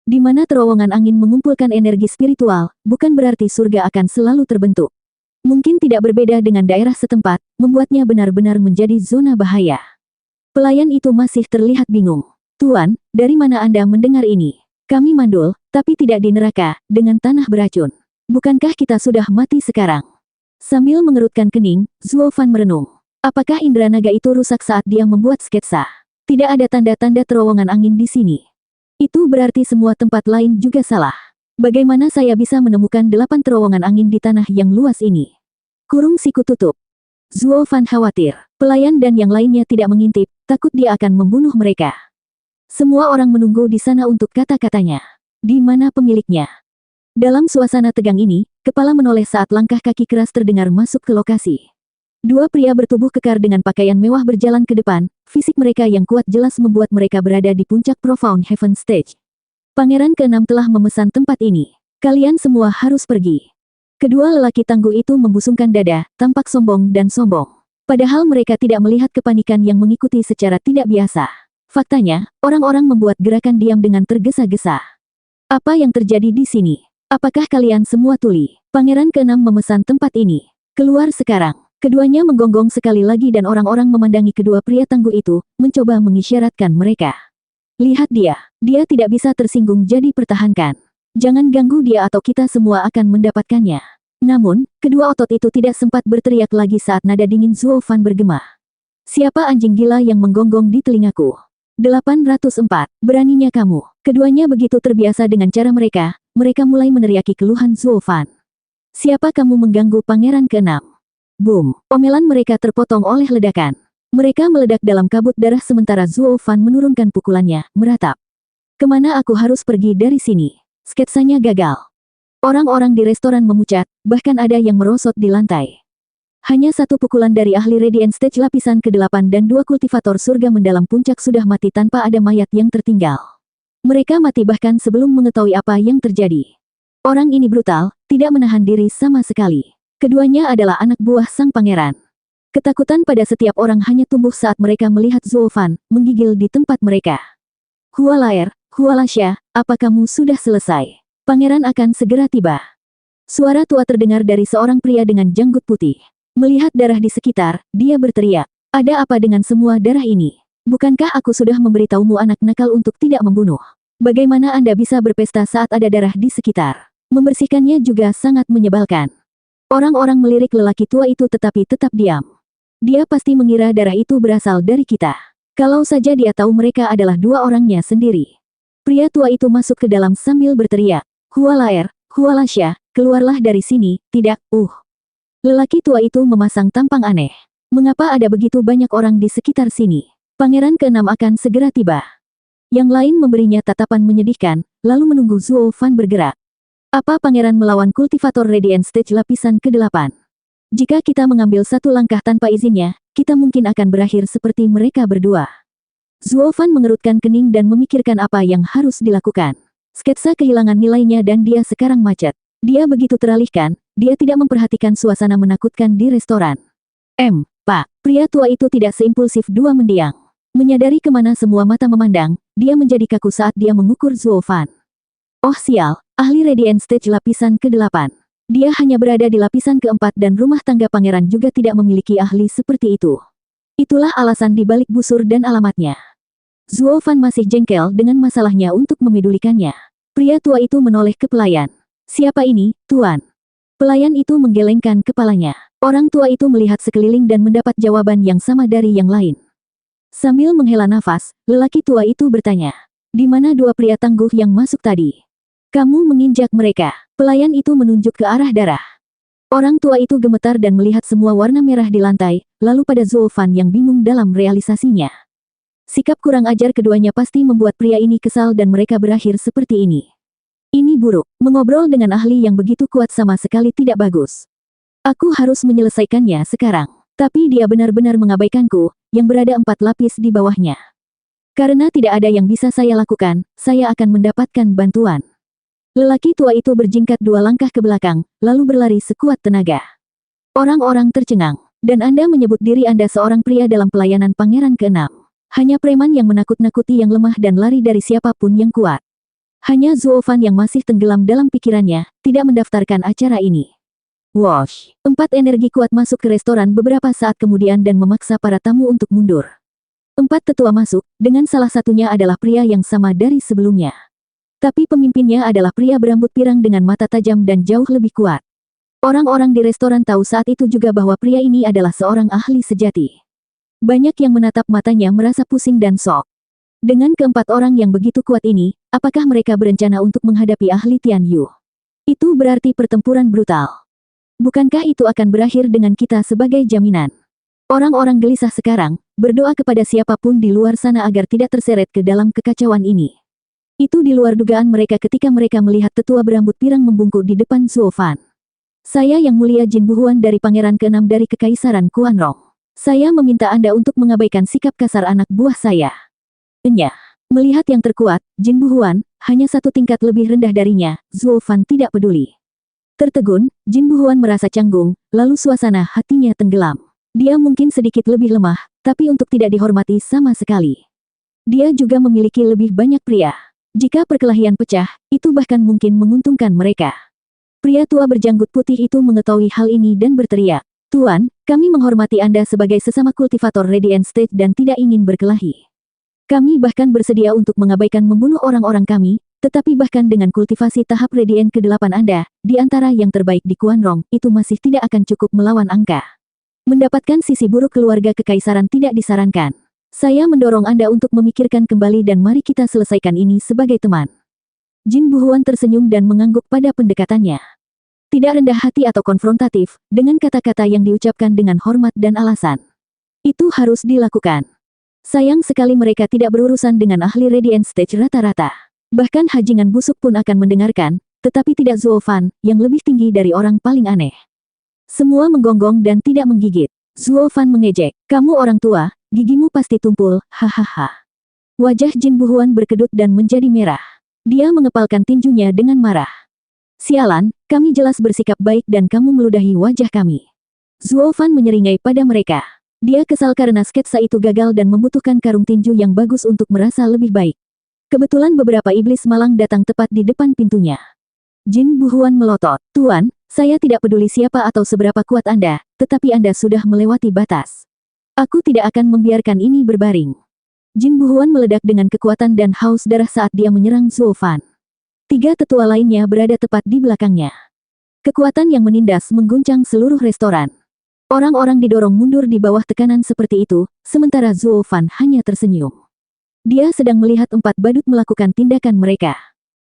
Di mana terowongan angin mengumpulkan energi spiritual, bukan berarti surga akan selalu terbentuk. Mungkin tidak berbeda dengan daerah setempat, membuatnya benar-benar menjadi zona bahaya. Pelayan itu masih terlihat bingung. "Tuan, dari mana Anda mendengar ini? Kami mandul, tapi tidak di neraka, dengan tanah beracun. Bukankah kita sudah mati sekarang?" Sambil mengerutkan kening, Zuo Fan merenung. Apakah indera naga itu rusak saat dia membuat sketsa? Tidak ada tanda-tanda terowongan angin di sini. Itu berarti semua tempat lain juga salah. Bagaimana saya bisa menemukan 8 terowongan angin di tanah yang luas ini? Kurung siku tutup. Zuo Fan khawatir. Pelayan dan yang lainnya tidak mengintip, takut dia akan membunuh mereka. Semua orang menunggu di sana untuk kata-katanya. Di mana pemiliknya? Dalam suasana tegang ini, kepala menoleh saat langkah kaki keras terdengar masuk ke lokasi. Dua pria bertubuh kekar dengan pakaian mewah berjalan ke depan, fisik mereka yang kuat jelas membuat mereka berada di puncak Profound Heaven Stage. Pangeran ke-6 telah memesan tempat ini. Kalian semua harus pergi. Kedua lelaki tangguh itu membusungkan dada, tampak sombong dan sombong. Padahal mereka tidak melihat kepanikan yang mengikuti secara tidak biasa. Faktanya, orang-orang membuat gerakan diam dengan tergesa-gesa. Apa yang terjadi di sini? Apakah kalian semua tuli? Pangeran ke-6 memesan tempat ini. Keluar sekarang. Keduanya menggonggong sekali lagi dan orang-orang memandangi kedua pria tangguh itu, mencoba mengisyaratkan mereka. Lihat dia tidak bisa tersinggung jadi pertahankan. Jangan ganggu dia atau kita semua akan mendapatkannya. Namun, kedua otot itu tidak sempat berteriak lagi saat nada dingin Zuo Fan bergema. Siapa anjing gila yang menggonggong di telingaku? 804, beraninya kamu. Keduanya begitu terbiasa dengan cara mereka mulai meneriaki keluhan Zuo Fan. Siapa kamu mengganggu Pangeran ke-6? Boom! Omelan mereka terpotong oleh ledakan. Mereka meledak dalam kabut darah sementara Zuo Fan menurunkan pukulannya, meratap. Kemana aku harus pergi dari sini? Sketsanya gagal. Orang-orang di restoran memucat, bahkan ada yang merosot di lantai. Hanya satu pukulan dari ahli Radiant Stage lapisan ke-8 dan dua kultivator surga mendalam puncak sudah mati tanpa ada mayat yang tertinggal. Mereka mati bahkan sebelum mengetahui apa yang terjadi. Orang ini brutal, tidak menahan diri sama sekali. Keduanya adalah anak buah sang pangeran. Ketakutan pada setiap orang hanya tumbuh saat mereka melihat Zuo Fan menggigil di tempat mereka. Hualaer, Hualasya, apa kamu sudah selesai? Pangeran akan segera tiba. Suara tua terdengar dari seorang pria dengan janggut putih. Melihat darah di sekitar, dia berteriak. Ada apa dengan semua darah ini? Bukankah aku sudah memberitahumu anak nakal untuk tidak membunuh? Bagaimana Anda bisa berpesta saat ada darah di sekitar? Membersihkannya juga sangat menyebalkan. Orang-orang melirik lelaki tua itu tetapi tetap diam. Dia pasti mengira darah itu berasal dari kita. Kalau saja dia tahu mereka adalah dua orangnya sendiri. Pria tua itu masuk ke dalam sambil berteriak. Hualaer, Hualasya, keluarlah dari sini, tidak, Lelaki tua itu memasang tampang aneh. Mengapa ada begitu banyak orang di sekitar sini? Pangeran ke-6 akan segera tiba. Yang lain memberinya tatapan menyedihkan, lalu menunggu Zuo Fan bergerak. Apa pangeran melawan kultivator Radiant Stage lapisan ke-8? Jika kita mengambil satu langkah tanpa izinnya, kita mungkin akan berakhir seperti mereka berdua. Zuo Fan mengerutkan kening dan memikirkan apa yang harus dilakukan. Sketsa kehilangan nilainya dan dia sekarang macet. Dia begitu teralihkan, dia tidak memperhatikan suasana menakutkan di restoran. Pak, pria tua itu tidak seimpulsif dua mendiang. Menyadari kemana semua mata memandang, dia menjadi kaku saat dia mengukur Zuo Fan. Oh sial, ahli Radiant Stage lapisan ke-8. Dia hanya berada di lapisan ke-4 dan rumah tangga pangeran juga tidak memiliki ahli seperti itu. Itulah alasan di balik busur dan alamatnya. Zuo Fan masih jengkel dengan masalahnya untuk memedulikannya. Pria tua itu menoleh ke pelayan. Siapa ini, Tuan? Pelayan itu menggelengkan kepalanya. Orang tua itu melihat sekeliling dan mendapat jawaban yang sama dari yang lain. Sambil menghela nafas, lelaki tua itu bertanya. Di mana dua pria tangguh yang masuk tadi? Kamu menginjak mereka. Pelayan itu menunjuk ke arah darah. Orang tua itu gemetar dan melihat semua warna merah di lantai, lalu pada Zuo Fan yang bingung dalam realisasinya. Sikap kurang ajar keduanya pasti membuat pria ini kesal dan mereka berakhir seperti ini. Ini buruk. Mengobrol dengan ahli yang begitu kuat sama sekali tidak bagus. Aku harus menyelesaikannya sekarang. Tapi dia benar-benar mengabaikanku, yang berada 4 lapis di bawahnya. Karena tidak ada yang bisa saya lakukan, saya akan mendapatkan bantuan. Lelaki tua itu berjingkat 2 langkah ke belakang, lalu berlari sekuat tenaga. Orang-orang tercengang. Dan Anda menyebut diri Anda seorang pria dalam pelayanan Pangeran ke-6. Hanya preman yang menakut-nakuti yang lemah dan lari dari siapapun yang kuat. Hanya Zuo Fan yang masih tenggelam dalam pikirannya, tidak mendaftarkan acara ini. Wosh! 4 energi kuat masuk ke restoran beberapa saat kemudian dan memaksa para tamu untuk mundur. 4 tetua masuk, dengan salah satunya adalah pria yang sama dari sebelumnya. Tapi pemimpinnya adalah pria berambut pirang dengan mata tajam dan jauh lebih kuat. Orang-orang di restoran tahu saat itu juga bahwa pria ini adalah seorang ahli sejati. Banyak yang menatap matanya merasa pusing dan shock. Dengan keempat orang yang begitu kuat ini, apakah mereka berencana untuk menghadapi ahli Tian Yu? Itu berarti pertempuran brutal. Bukankah itu akan berakhir dengan kita sebagai jaminan? Orang-orang gelisah sekarang, berdoa kepada siapapun di luar sana agar tidak terseret ke dalam kekacauan ini. Itu di luar dugaan mereka ketika mereka melihat tetua berambut pirang membungkuk di depan Zuo Fan. Saya Yang Mulia Jin Buhuan dari Pangeran ke-6 dari Kekaisaran Kuanrong. Saya meminta Anda untuk mengabaikan sikap kasar anak buah saya. Enyah. Melihat yang terkuat, Jin Buhuan, hanya satu tingkat lebih rendah darinya, Zuo Fan tidak peduli. Tertegun, Jin Buhuan merasa canggung, lalu suasana hatinya tenggelam. Dia mungkin sedikit lebih lemah, tapi untuk tidak dihormati sama sekali. Dia juga memiliki lebih banyak pria. Jika perkelahian pecah, itu bahkan mungkin menguntungkan mereka. Pria tua berjanggut putih itu mengetahui hal ini dan berteriak, "Tuan, kami menghormati Anda sebagai sesama kultivator Radiant State dan tidak ingin berkelahi. Kami bahkan bersedia untuk mengabaikan membunuh orang-orang kami, tetapi bahkan dengan kultivasi tahap Radiant ke-8 Anda, di antara yang terbaik di Kuanrong, itu masih tidak akan cukup melawan angka. Mendapatkan sisi buruk keluarga kekaisaran tidak disarankan. Saya mendorong Anda untuk memikirkan kembali dan mari kita selesaikan ini sebagai teman." Jin Buhuan tersenyum dan mengangguk pada pendekatannya. Tidak rendah hati atau konfrontatif, dengan kata-kata yang diucapkan dengan hormat dan alasan. Itu harus dilakukan. Sayang sekali mereka tidak berurusan dengan ahli Radiant Stage rata-rata. Bahkan Hajingan busuk pun akan mendengarkan, tetapi tidak Zuo Fan, yang lebih tinggi dari orang paling aneh. Semua menggonggong dan tidak menggigit. Zuo Fan mengejek, "Kamu orang tua, gigimu pasti tumpul, hahaha." Wajah Jin Buhuan berkedut dan menjadi merah. Dia mengepalkan tinjunya dengan marah. "Sialan, kami jelas bersikap baik dan kamu meludahi wajah kami." Zuo Fan menyeringai pada mereka. Dia kesal karena sketsa itu gagal dan membutuhkan karung tinju yang bagus untuk merasa lebih baik. Kebetulan beberapa iblis malang datang tepat di depan pintunya. Jin Buhuan melotot, "Tuan, saya tidak peduli siapa atau seberapa kuat Anda, tetapi Anda sudah melewati batas. Aku tidak akan membiarkan ini berbaring." Jin Buhuan meledak dengan kekuatan dan haus darah saat dia menyerang Zuo Fan. 3 tetua lainnya berada tepat di belakangnya. Kekuatan yang menindas mengguncang seluruh restoran. Orang-orang didorong mundur di bawah tekanan seperti itu, sementara Zuo Fan hanya tersenyum. Dia sedang melihat 4 badut melakukan tindakan mereka.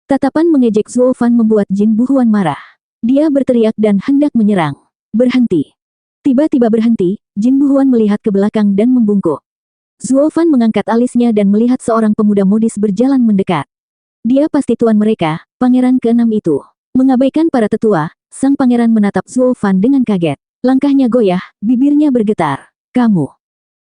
Tatapan mengejek Zuo Fan membuat Jin Buhuan marah. Dia berteriak dan hendak menyerang. "Berhenti." Tiba-tiba berhenti, Jin Buhuan melihat ke belakang dan membungkuk. Zuo Fan mengangkat alisnya dan melihat seorang pemuda modis berjalan mendekat. Dia pasti tuan mereka, pangeran ke-6 itu. Mengabaikan para tetua, sang pangeran menatap Zuo Fan dengan kaget. Langkahnya goyah, bibirnya bergetar. "Kamu."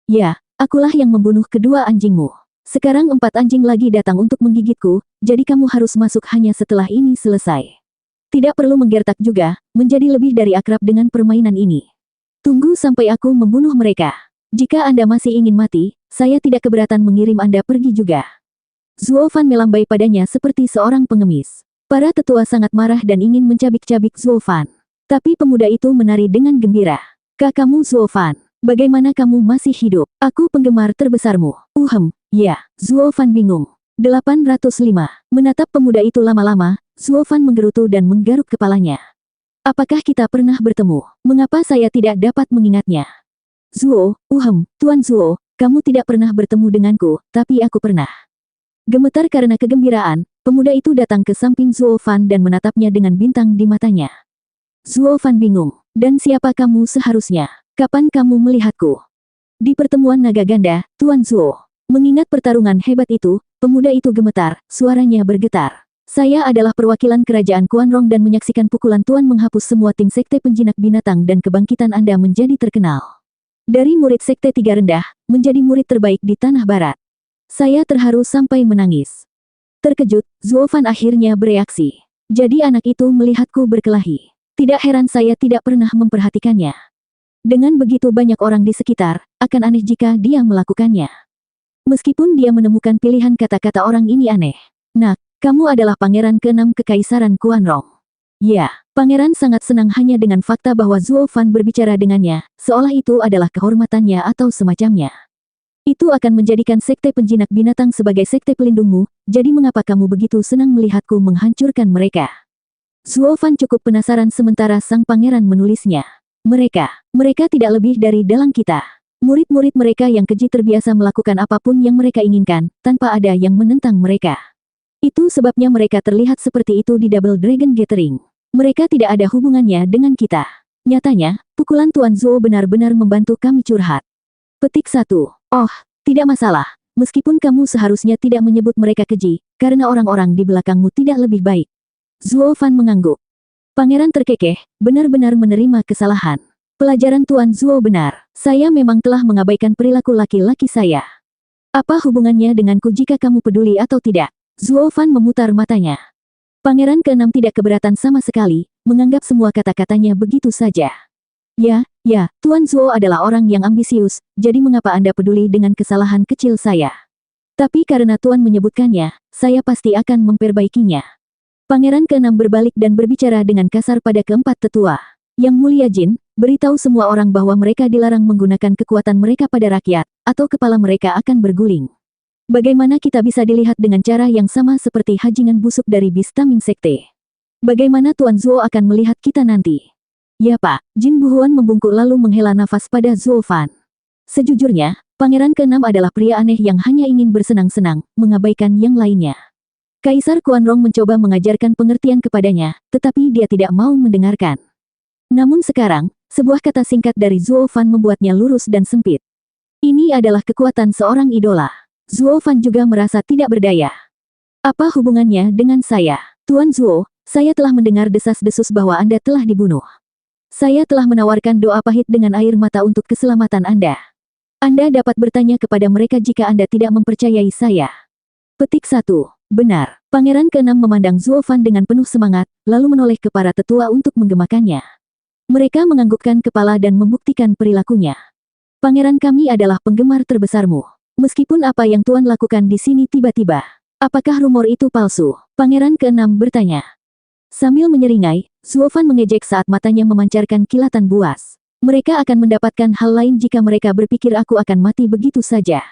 "Ya, akulah yang membunuh kedua anjingmu. Sekarang 4 anjing lagi datang untuk menggigitku, jadi kamu harus masuk hanya setelah ini selesai. Tidak perlu menggertak juga, menjadi lebih dari akrab dengan permainan ini. Tunggu sampai aku membunuh mereka. Jika Anda masih ingin mati, saya tidak keberatan mengirim Anda pergi juga." Zuo Fan melambai padanya seperti seorang pengemis. Para tetua sangat marah dan ingin mencabik-cabik Zuo Fan. Tapi pemuda itu menari dengan gembira. "Kakakmu Zuo Fan, bagaimana kamu masih hidup? Aku penggemar terbesarmu." Ya, Zuo Fan bingung. 805. Menatap pemuda itu lama-lama, Zuo Fan menggerutu dan menggaruk kepalanya. "Apakah kita pernah bertemu? Mengapa saya tidak dapat mengingatnya?" "Zuo, Tuan Zuo, kamu tidak pernah bertemu denganku, tapi aku pernah." Gemetar karena kegembiraan, pemuda itu datang ke samping Zuo Fan dan menatapnya dengan bintang di matanya. Zuo Fan bingung. "Dan siapa kamu seharusnya? Kapan kamu melihatku?" "Di pertemuan naga ganda, Tuan Zuo." Mengingat pertarungan hebat itu, pemuda itu gemetar, suaranya bergetar. "Saya adalah perwakilan kerajaan Kuanrong dan menyaksikan pukulan Tuan menghapus semua tim sekte penjinak binatang dan kebangkitan Anda menjadi terkenal. Dari murid sekte 3 rendah, menjadi murid terbaik di Tanah Barat. Saya terharu sampai menangis." Terkejut, Zuo Fan akhirnya bereaksi. "Jadi anak itu melihatku berkelahi. Tidak heran saya tidak pernah memperhatikannya. Dengan begitu banyak orang di sekitar, akan aneh jika dia melakukannya." Meskipun dia menemukan pilihan kata-kata orang ini aneh. "Nak, kamu adalah pangeran ke-6 Kekaisaran Kuanrong." Ya, pangeran sangat senang hanya dengan fakta bahwa Zuo Fan berbicara dengannya, seolah itu adalah kehormatannya atau semacamnya. "Itu akan menjadikan sekte penjinak binatang sebagai sekte pelindungmu, jadi mengapa kamu begitu senang melihatku menghancurkan mereka?" Zuo Fan cukup penasaran sementara sang pangeran menulisnya. Mereka tidak lebih dari dalang kita. Murid-murid mereka yang keji terbiasa melakukan apapun yang mereka inginkan, tanpa ada yang menentang mereka. Itu sebabnya mereka terlihat seperti itu di Double Dragon Gathering. Mereka tidak ada hubungannya dengan kita. Nyatanya, pukulan Tuan Zuo benar-benar membantu kami curhat. Petik 1. Oh, tidak masalah. Meskipun kamu seharusnya tidak menyebut mereka keji, karena orang-orang di belakangmu tidak lebih baik. Zuo Fan mengangguk. Pangeran terkekeh, benar-benar menerima kesalahan. Pelajaran Tuan Zuo benar. Saya memang telah mengabaikan perilaku laki-laki saya. Apa hubungannya denganku jika kamu peduli atau tidak? Zuo Fan memutar matanya. Pangeran keenam tidak keberatan sama sekali, menganggap semua kata-katanya begitu saja. Ya, Tuan Zuo adalah orang yang ambisius, jadi mengapa Anda peduli dengan kesalahan kecil saya? Tapi karena Tuan menyebutkannya, saya pasti akan memperbaikinya. Pangeran keenam berbalik dan berbicara dengan kasar pada keempat tetua. Yang Mulia Jin, beritahu semua orang bahwa mereka dilarang menggunakan kekuatan mereka pada rakyat, atau kepala mereka akan berguling. Bagaimana kita bisa dilihat dengan cara yang sama seperti hajingan busuk dari Bistaming Sekte? Bagaimana Tuan Zuo akan melihat kita nanti? Ya Pak, Jin Buhuan membungkuk lalu menghela nafas pada Zuo Fan. Sejujurnya, Pangeran keenam adalah pria aneh yang hanya ingin bersenang-senang, mengabaikan yang lainnya. Kaisar Kuanrong mencoba mengajarkan pengertian kepadanya, tetapi dia tidak mau mendengarkan. Namun sekarang, sebuah kata singkat dari Zuo Fan membuatnya lurus dan sempit. Ini adalah kekuatan seorang idola. Zuo Fan juga merasa tidak berdaya. Apa hubungannya dengan saya? Tuan Zuo, saya telah mendengar desas-desus bahwa Anda telah dibunuh. Saya telah menawarkan doa pahit dengan air mata untuk keselamatan Anda. Anda dapat bertanya kepada mereka jika Anda tidak mempercayai saya. Petik 1. Benar. Pangeran keenam memandang Zuo Fan dengan penuh semangat, lalu menoleh ke para tetua untuk menggemakannya. Mereka menganggukkan kepala dan membuktikan perilakunya. Pangeran kami adalah penggemar terbesarmu. Meskipun apa yang Tuan lakukan di sini tiba-tiba. Apakah rumor itu palsu? Pangeran keenam bertanya. Sambil menyeringai, Zuo Fan mengejek saat matanya memancarkan kilatan buas. Mereka akan mendapatkan hal lain jika mereka berpikir aku akan mati begitu saja.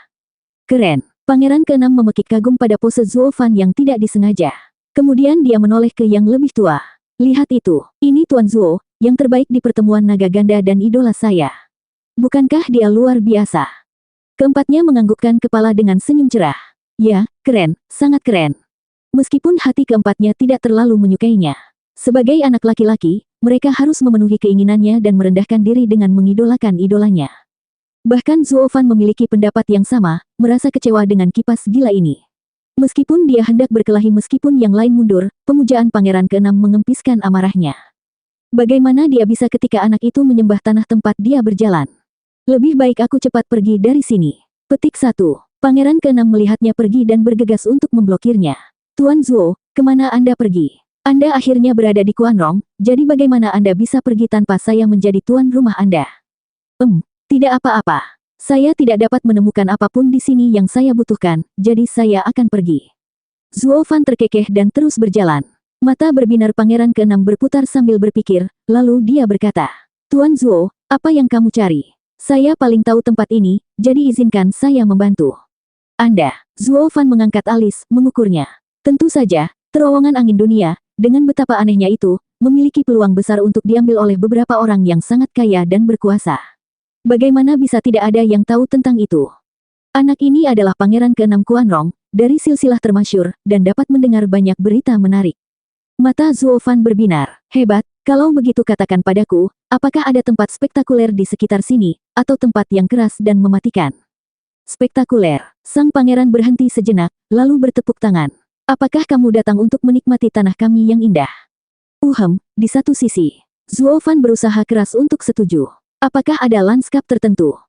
Keren. Pangeran keenam memekik kagum pada pose Zuo Fan yang tidak disengaja. Kemudian dia menoleh ke yang lebih tua. Lihat itu, ini Tuan Zuo, yang terbaik di pertemuan naga ganda dan idola saya. Bukankah dia luar biasa? Keempatnya menganggukkan kepala dengan senyum cerah. Ya, keren, sangat keren. Meskipun hati keempatnya tidak terlalu menyukainya. Sebagai anak laki-laki, mereka harus memenuhi keinginannya dan merendahkan diri dengan mengidolakan idolanya. Bahkan Zuo Fan memiliki pendapat yang sama, merasa kecewa dengan kipas gila ini. Meskipun dia hendak berkelahi meskipun yang lain mundur, pemujaan Pangeran keenam mengempiskan amarahnya. Bagaimana dia bisa ketika anak itu menyembah tanah tempat dia berjalan? Lebih baik aku cepat pergi dari sini. Petik 1. Pangeran keenam melihatnya pergi dan bergegas untuk memblokirnya. Tuan Zuo, kemana Anda pergi? Anda akhirnya berada di Kuanrong, jadi bagaimana Anda bisa pergi tanpa saya menjadi tuan rumah Anda? Tidak apa-apa. Saya tidak dapat menemukan apapun di sini yang saya butuhkan, jadi saya akan pergi. Zuo Fan terkekeh dan terus berjalan. Mata berbinar Pangeran keenam berputar sambil berpikir, lalu dia berkata, Tuan Zuo, apa yang kamu cari? Saya paling tahu tempat ini, jadi izinkan saya membantu. Anda, Zuo Fan mengangkat alis, mengukurnya. Tentu saja, terowongan angin dunia, dengan betapa anehnya itu, memiliki peluang besar untuk diambil oleh beberapa orang yang sangat kaya dan berkuasa. Bagaimana bisa tidak ada yang tahu tentang itu? Anak ini adalah Pangeran keenam Kuanrong, dari silsilah termasyur, dan dapat mendengar banyak berita menarik. Mata Zuo Fan berbinar. Hebat, kalau begitu katakan padaku, apakah ada tempat spektakuler di sekitar sini, atau tempat yang keras dan mematikan? Spektakuler. Sang pangeran berhenti sejenak, lalu bertepuk tangan. Apakah kamu datang untuk menikmati tanah kami yang indah? Di satu sisi, Zuo Fan berusaha keras untuk setuju. Apakah ada lanskap tertentu?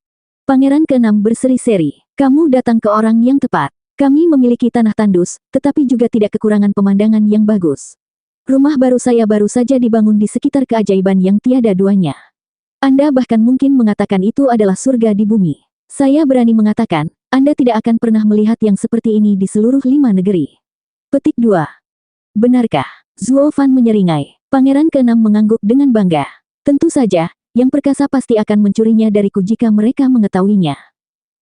Pangeran keenam berseri-seri. Kamu datang ke orang yang tepat. Kami memiliki tanah tandus, tetapi juga tidak kekurangan pemandangan yang bagus. Rumah baru saya baru saja dibangun di sekitar keajaiban yang tiada duanya. Anda bahkan mungkin mengatakan itu adalah surga di bumi. Saya berani mengatakan, Anda tidak akan pernah melihat yang seperti ini di seluruh 5 negeri. Petik 2. Benarkah? Zuo Fan menyeringai. Pangeran keenam mengangguk dengan bangga. Tentu saja, yang perkasa pasti akan mencurinya dariku jika mereka mengetahuinya.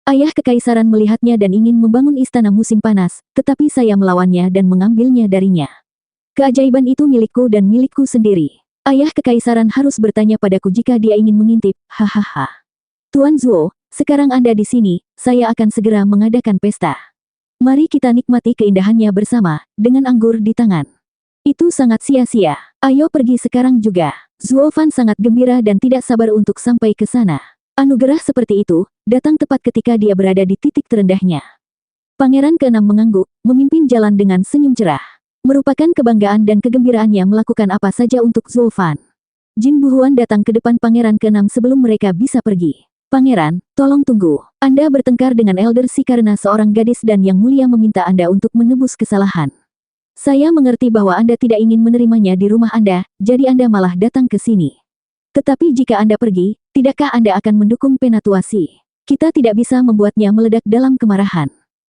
Ayah kekaisaran melihatnya dan ingin membangun istana musim panas, tetapi saya melawannya dan mengambilnya darinya. Keajaiban itu milikku dan milikku sendiri. Ayah kekaisaran harus bertanya padaku jika dia ingin mengintip, hahaha. Tuan Zuo, sekarang Anda di sini, saya akan segera mengadakan pesta. Mari kita nikmati keindahannya bersama, dengan anggur di tangan. Itu sangat sia-sia. Ayo pergi sekarang juga. Zuo Fan sangat gembira dan tidak sabar untuk sampai ke sana. Anugerah seperti itu, datang tepat ketika dia berada di titik terendahnya. Pangeran keenam mengangguk, memimpin jalan dengan senyum cerah. Merupakan kebanggaan dan kegembiraannya melakukan apa saja untuk Zuo Fan. Jin Buhuan datang ke depan pangeran ke-6 sebelum mereka bisa pergi. Pangeran, tolong tunggu. Anda bertengkar dengan Elder Si karena seorang gadis dan Yang Mulia meminta Anda untuk menebus kesalahan. Saya mengerti bahwa Anda tidak ingin menerimanya di rumah Anda, jadi Anda malah datang ke sini. Tetapi jika Anda pergi, tidakkah Anda akan mendukung Penatuasi? Kita tidak bisa membuatnya meledak dalam kemarahan.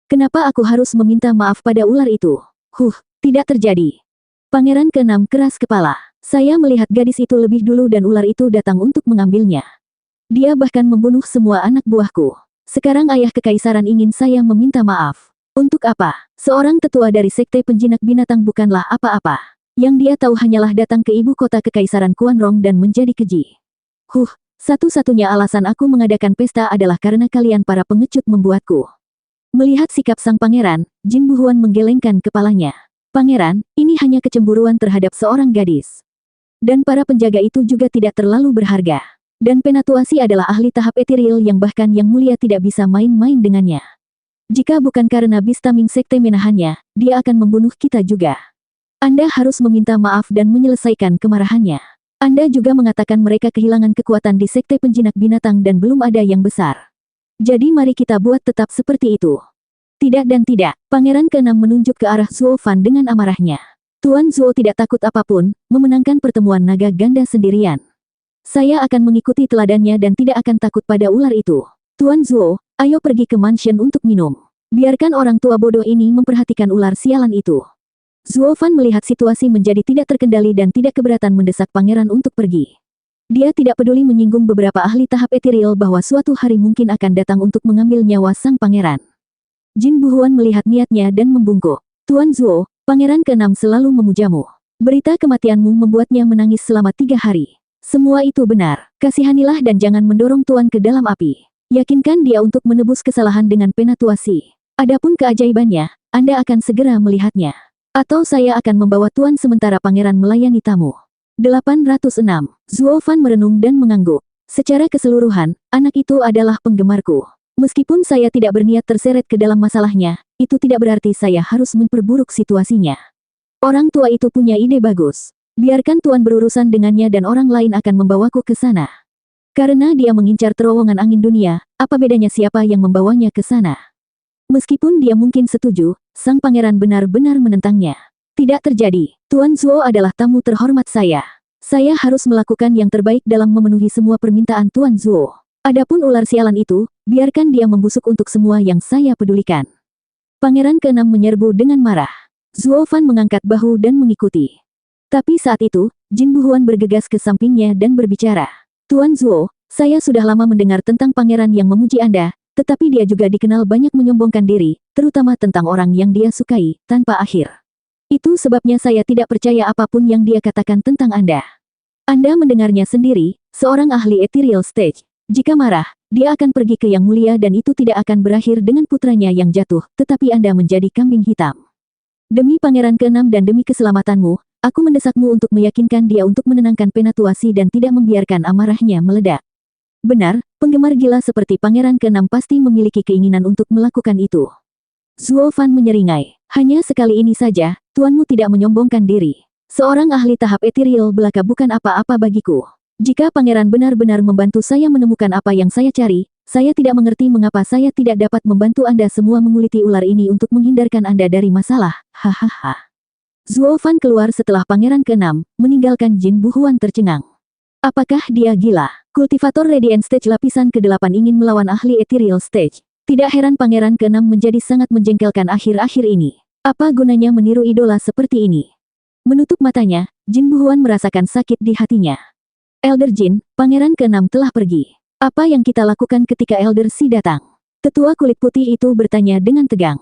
Kenapa aku harus meminta maaf pada ular itu? Tidak terjadi. Pangeran ke-6 keras kepala. Saya melihat gadis itu lebih dulu dan ular itu datang untuk mengambilnya. Dia bahkan membunuh semua anak buahku. Sekarang ayah kekaisaran ingin saya meminta maaf. Untuk apa? Seorang tetua dari sekte penjinak binatang bukanlah apa-apa. Yang dia tahu hanyalah datang ke ibu kota kekaisaran Kuanrong dan menjadi keji. Satu-satunya alasan aku mengadakan pesta adalah karena kalian para pengecut membuatku. Melihat sikap sang pangeran, Jin Buhuan menggelengkan kepalanya. Pangeran, ini hanya kecemburuan terhadap seorang gadis. Dan para penjaga itu juga tidak terlalu berharga. Dan Penatuasi adalah ahli tahap etiril yang bahkan Yang Mulia tidak bisa main-main dengannya. Jika bukan karena Bistaming Sekte menahannya, dia akan membunuh kita juga. Anda harus meminta maaf dan menyelesaikan kemarahannya. Anda juga mengatakan mereka kehilangan kekuatan di Sekte Penjinak Binatang dan belum ada yang besar. Jadi mari kita buat tetap seperti itu. Tidak dan tidak, Pangeran ke-6 menunjuk ke arah Zuo Fan dengan amarahnya. Tuan Zuo tidak takut apapun, memenangkan pertemuan naga ganda sendirian. Saya akan mengikuti teladannya dan tidak akan takut pada ular itu. Tuan Zuo, ayo pergi ke mansion untuk minum. Biarkan orang tua bodoh ini memperhatikan ular sialan itu. Zuo Fan melihat situasi menjadi tidak terkendali dan tidak keberatan mendesak pangeran untuk pergi. Dia tidak peduli menyinggung beberapa ahli tahap etiril bahwa suatu hari mungkin akan datang untuk mengambil nyawa sang pangeran. Jin Buhuan melihat niatnya dan membungkuk. Tuan Zuo, Pangeran ke-6 selalu memujamu. Berita kematianmu membuatnya menangis selama 3 hari. Semua itu benar. Kasihanilah dan jangan mendorong Tuan ke dalam api. Yakinkan dia untuk menebus kesalahan dengan Penatuasi. Adapun keajaibannya, Anda akan segera melihatnya. Atau saya akan membawa Tuan sementara pangeran melayani tamu. 806. Zuo Fan merenung dan mengangguk. Secara keseluruhan, anak itu adalah penggemarku. Meskipun saya tidak berniat terseret ke dalam masalahnya, itu tidak berarti saya harus memperburuk situasinya. Orang tua itu punya ide bagus. Biarkan Tuan berurusan dengannya dan orang lain akan membawaku ke sana. Karena dia mengincar terowongan angin dunia, apa bedanya siapa yang membawanya ke sana? Meskipun dia mungkin setuju, sang pangeran benar-benar menentangnya. Tidak terjadi. Tuan Zuo adalah tamu terhormat saya. Saya harus melakukan yang terbaik dalam memenuhi semua permintaan Tuan Zuo. Adapun ular sialan itu, biarkan dia membusuk untuk semua yang saya pedulikan. Pangeran ke-6 menyerbu dengan marah. Zuo Fan mengangkat bahu dan mengikuti. Tapi saat itu, Jin Buhuan bergegas ke sampingnya dan berbicara. Tuan Zuo, saya sudah lama mendengar tentang pangeran yang memuji Anda, tetapi dia juga dikenal banyak menyombongkan diri, terutama tentang orang yang dia sukai, tanpa akhir. Itu sebabnya saya tidak percaya apapun yang dia katakan tentang Anda. Anda mendengarnya sendiri, seorang ahli ethereal stage. Jika marah, dia akan pergi ke Yang Mulia dan itu tidak akan berakhir dengan putranya yang jatuh, tetapi Anda menjadi kambing hitam. Demi Pangeran ke-6 dan demi keselamatanmu, aku mendesakmu untuk meyakinkan dia untuk menenangkan Penatuasi dan tidak membiarkan amarahnya meledak. Benar, penggemar gila seperti Pangeran ke-6 pasti memiliki keinginan untuk melakukan itu. Zuo Fan menyeringai. Hanya sekali ini saja, tuanmu tidak menyombongkan diri. Seorang ahli tahap ethereal belaka bukan apa-apa bagiku. Jika pangeran benar-benar membantu saya menemukan apa yang saya cari, saya tidak mengerti mengapa saya tidak dapat membantu Anda semua menguliti ular ini untuk menghindarkan Anda dari masalah. Hahaha. Zuo Fan keluar setelah pangeran ke-6, meninggalkan Jin Buhuan tercengang. Apakah dia gila? Kultivator Radiant Stage lapisan ke-8 ingin melawan ahli ethereal stage. Tidak heran pangeran ke-6 menjadi sangat menjengkelkan akhir-akhir ini. Apa gunanya meniru idola seperti ini? Menutup matanya, Jin Buhuan merasakan sakit di hatinya. Elder Jin, pangeran ke-6 telah pergi. Apa yang kita lakukan ketika Elder Si datang? Tetua kulit putih itu bertanya dengan tegang.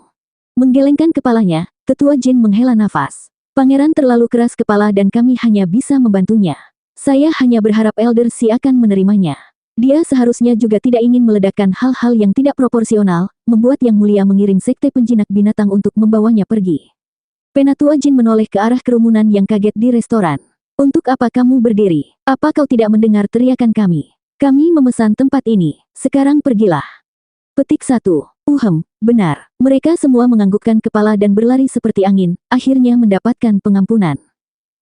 Menggelengkan kepalanya, Tetua Jin menghela nafas. Pangeran terlalu keras kepala dan kami hanya bisa membantunya. Saya hanya berharap Elder Si akan menerimanya. Dia seharusnya juga tidak ingin meledakkan hal-hal yang tidak proporsional, membuat Yang Mulia mengirim sekte penjinak binatang untuk membawanya pergi. Penatua Jin menoleh ke arah kerumunan yang kaget di restoran. Untuk apa kamu berdiri? Apa kau tidak mendengar teriakan kami? Kami memesan tempat ini. Sekarang pergilah. Petik 1. Benar. Mereka semua menganggukkan kepala dan berlari seperti angin, akhirnya mendapatkan pengampunan.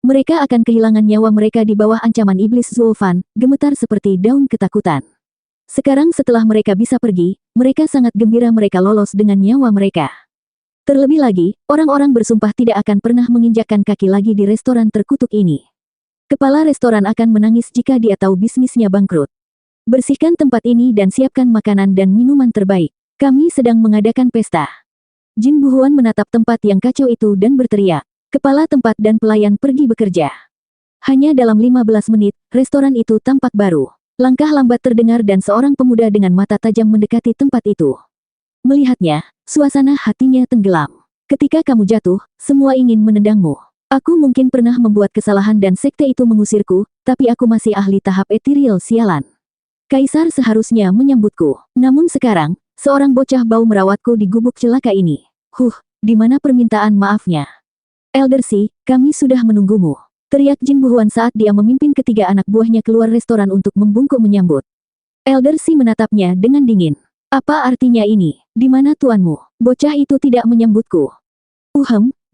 Mereka akan kehilangan nyawa mereka di bawah ancaman iblis Zuofan, gemetar seperti daun ketakutan. Sekarang setelah mereka bisa pergi, mereka sangat gembira mereka lolos dengan nyawa mereka. Terlebih lagi, orang-orang bersumpah tidak akan pernah menginjakkan kaki lagi di restoran terkutuk ini. Kepala restoran akan menangis jika dia tahu bisnisnya bangkrut. Bersihkan tempat ini dan siapkan makanan dan minuman terbaik. Kami sedang mengadakan pesta. Jin Buhuan menatap tempat yang kacau itu dan berteriak. Kepala tempat dan pelayan pergi bekerja. Hanya dalam 15 menit, restoran itu tampak baru. Langkah lambat terdengar dan seorang pemuda dengan mata tajam mendekati tempat itu. Melihatnya, suasana hatinya tenggelam. Ketika kamu jatuh, semua ingin menendangmu. Aku mungkin pernah membuat kesalahan dan sekte itu mengusirku, tapi aku masih ahli tahap ethereal sialan. Kaisar seharusnya menyambutku. Namun sekarang, seorang bocah bau merawatku di gubuk celaka ini. Di mana permintaan maafnya? Elder Si, kami sudah menunggumu. Teriak Jin Buhuan saat dia memimpin ketiga anak buahnya keluar restoran untuk membungkuk menyambut. Elder Si menatapnya dengan dingin. Apa artinya ini? Di mana tuanmu? Bocah itu tidak menyambutku.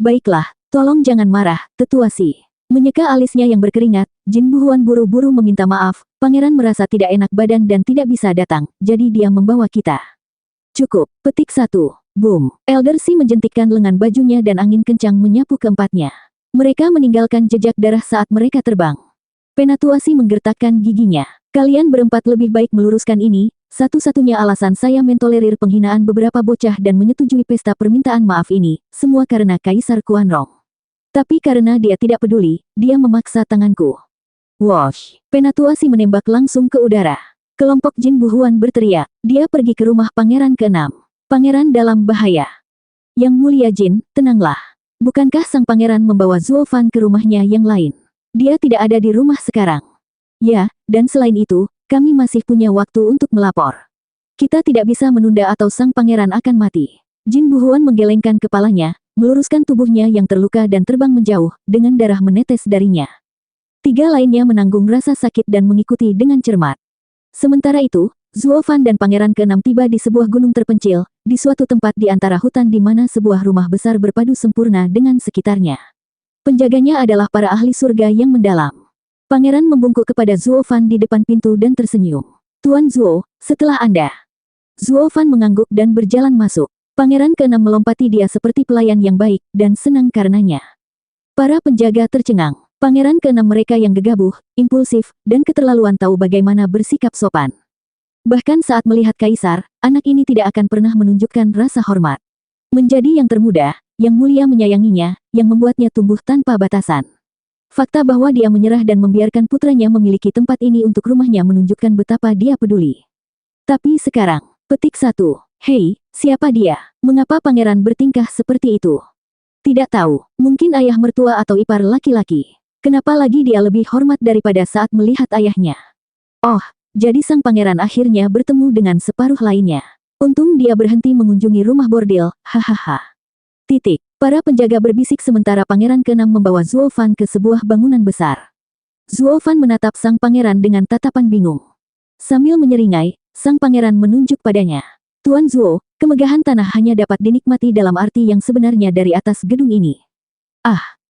Baiklah, tolong jangan marah, tetua Si. Menyeka alisnya yang berkeringat, Jin Buhuan buru-buru meminta maaf. Pangeran merasa tidak enak badan dan tidak bisa datang, jadi dia membawa kita. Cukup, petik 1. Boom. Elder Si menjentikkan lengan bajunya dan angin kencang menyapu keempatnya. Mereka meninggalkan jejak darah saat mereka terbang. Penatua Si menggertakkan giginya. Kalian berempat lebih baik meluruskan ini. Satu-satunya alasan saya mentolerir penghinaan beberapa bocah dan menyetujui pesta permintaan maaf ini, semua karena Kaisar Kuanrong. Tapi karena dia tidak peduli, dia memaksa tanganku. Wosh. Penatua Si menembak langsung ke udara. Kelompok Jin Buhuan berteriak. Dia pergi ke rumah Pangeran ke-6. Pangeran dalam bahaya. Yang Mulia Jin, tenanglah. Bukankah sang pangeran membawa Zuofan ke rumahnya yang lain? Dia tidak ada di rumah sekarang. Ya, dan selain itu, kami masih punya waktu untuk melapor. Kita tidak bisa menunda atau sang pangeran akan mati. Jin Buhuan menggelengkan kepalanya, meluruskan tubuhnya yang terluka dan terbang menjauh, dengan darah menetes darinya. Tiga lainnya menanggung rasa sakit dan mengikuti dengan cermat. Sementara itu, Zuofan dan Pangeran ke-6 tiba di sebuah gunung terpencil, di suatu tempat di antara hutan di mana sebuah rumah besar berpadu sempurna dengan sekitarnya. Penjaganya adalah para ahli surga yang mendalam. Pangeran membungkuk kepada Zuofan di depan pintu dan tersenyum. Tuan Zuo, setelah Anda. Zuofan mengangguk dan berjalan masuk. Pangeran ke-6 melompati dia seperti pelayan yang baik dan senang karenanya. Para penjaga tercengang. Pangeran ke-6 mereka yang gegabah, impulsif, dan keterlaluan tahu bagaimana bersikap sopan. Bahkan saat melihat Kaisar, anak ini tidak akan pernah menunjukkan rasa hormat. Menjadi yang termuda, yang mulia menyayanginya, yang membuatnya tumbuh tanpa batasan. Fakta bahwa dia menyerah dan membiarkan putranya memiliki tempat ini untuk rumahnya menunjukkan betapa dia peduli. Tapi sekarang, petik 1. Hei, siapa dia? Mengapa pangeran bertingkah seperti itu? Tidak tahu, mungkin ayah mertua atau ipar laki-laki. Kenapa lagi dia lebih hormat daripada saat melihat ayahnya? Oh, jadi sang pangeran akhirnya bertemu dengan separuh lainnya. Untung dia berhenti mengunjungi rumah bordil, hahaha. Para penjaga berbisik sementara Pangeran ke-6 membawa Zuofan ke sebuah bangunan besar. Zuofan menatap sang pangeran dengan tatapan bingung. Sambil menyeringai, sang pangeran menunjuk padanya. Tuan Zuo, kemegahan tanah hanya dapat dinikmati dalam arti yang sebenarnya dari atas gedung ini.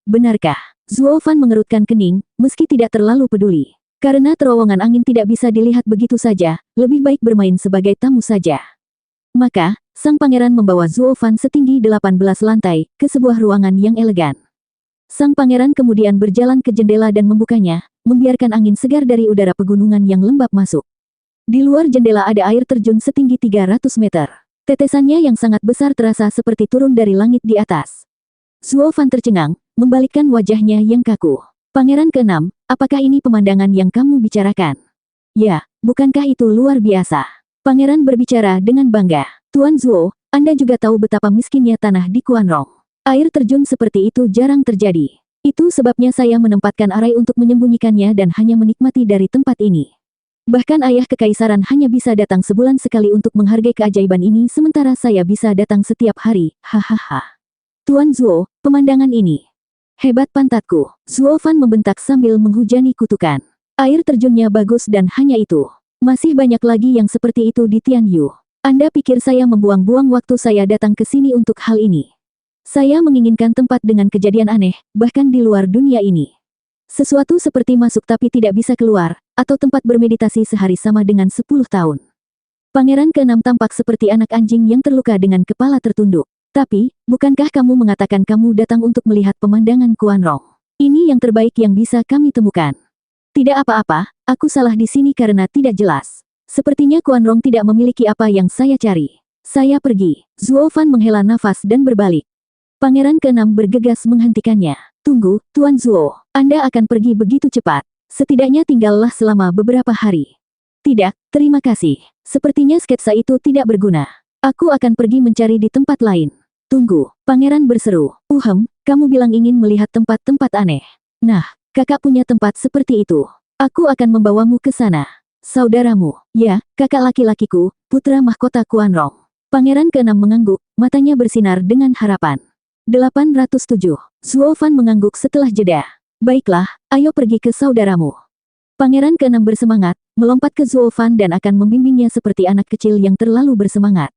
Benarkah? Zuofan mengerutkan kening, meski tidak terlalu peduli. Karena terowongan angin tidak bisa dilihat begitu saja, lebih baik bermain sebagai tamu saja. Maka, sang pangeran membawa Zuofan setinggi 18 lantai, ke sebuah ruangan yang elegan. Sang pangeran kemudian berjalan ke jendela dan membukanya, membiarkan angin segar dari udara pegunungan yang lembab masuk. Di luar jendela ada air terjun setinggi 300 meter. Tetesannya yang sangat besar terasa seperti turun dari langit di atas. Zuofan tercengang, membalikkan wajahnya yang kaku. Pangeran ke-6, apakah ini pemandangan yang kamu bicarakan? Ya, bukankah itu luar biasa? Pangeran berbicara dengan bangga. Tuan Zuo, Anda juga tahu betapa miskinnya tanah di Kuanrong. Air terjun seperti itu jarang terjadi. Itu sebabnya saya menempatkan arai untuk menyembunyikannya dan hanya menikmati dari tempat ini. Bahkan ayah kekaisaran hanya bisa datang sebulan sekali untuk menghargai keajaiban ini sementara saya bisa datang setiap hari, hahaha. Tuan Zuo, pemandangan ini. Hebat pantatku. Zuofan membentak sambil menghujani kutukan. Air terjunnya bagus dan hanya itu. Masih banyak lagi yang seperti itu di Tianyu. Anda pikir saya membuang-buang waktu saya datang ke sini untuk hal ini? Saya menginginkan tempat dengan kejadian aneh, bahkan di luar dunia ini. Sesuatu seperti masuk tapi tidak bisa keluar, atau tempat bermeditasi sehari sama dengan 10 tahun. Pangeran keenam tampak seperti anak anjing yang terluka dengan kepala tertunduk. Tapi, bukankah kamu mengatakan kamu datang untuk melihat pemandangan Kuanrong? Ini yang terbaik yang bisa kami temukan. Tidak apa-apa, aku salah di sini karena tidak jelas. Sepertinya Kuanrong tidak memiliki apa yang saya cari. Saya pergi. Zuo Fan menghela nafas dan berbalik. Pangeran keenam bergegas menghentikannya. Tunggu, Tuan Zuo. Anda akan pergi begitu cepat. Setidaknya tinggallah selama beberapa hari. Tidak, terima kasih. Sepertinya sketsa itu tidak berguna. Aku akan pergi mencari di tempat lain. Tunggu, pangeran berseru. Kamu bilang ingin melihat tempat-tempat aneh. Nah, kakak punya tempat seperti itu. Aku akan membawamu ke sana. Saudaramu, ya, kakak laki-lakiku, putra mahkota Kuanrong. Pangeran keenam mengangguk, matanya bersinar dengan harapan. 807. Zuo Fan mengangguk setelah jeda. Baiklah, ayo pergi ke saudaramu. Pangeran keenam bersemangat, melompat ke Zuo Fan dan akan membimbingnya seperti anak kecil yang terlalu bersemangat.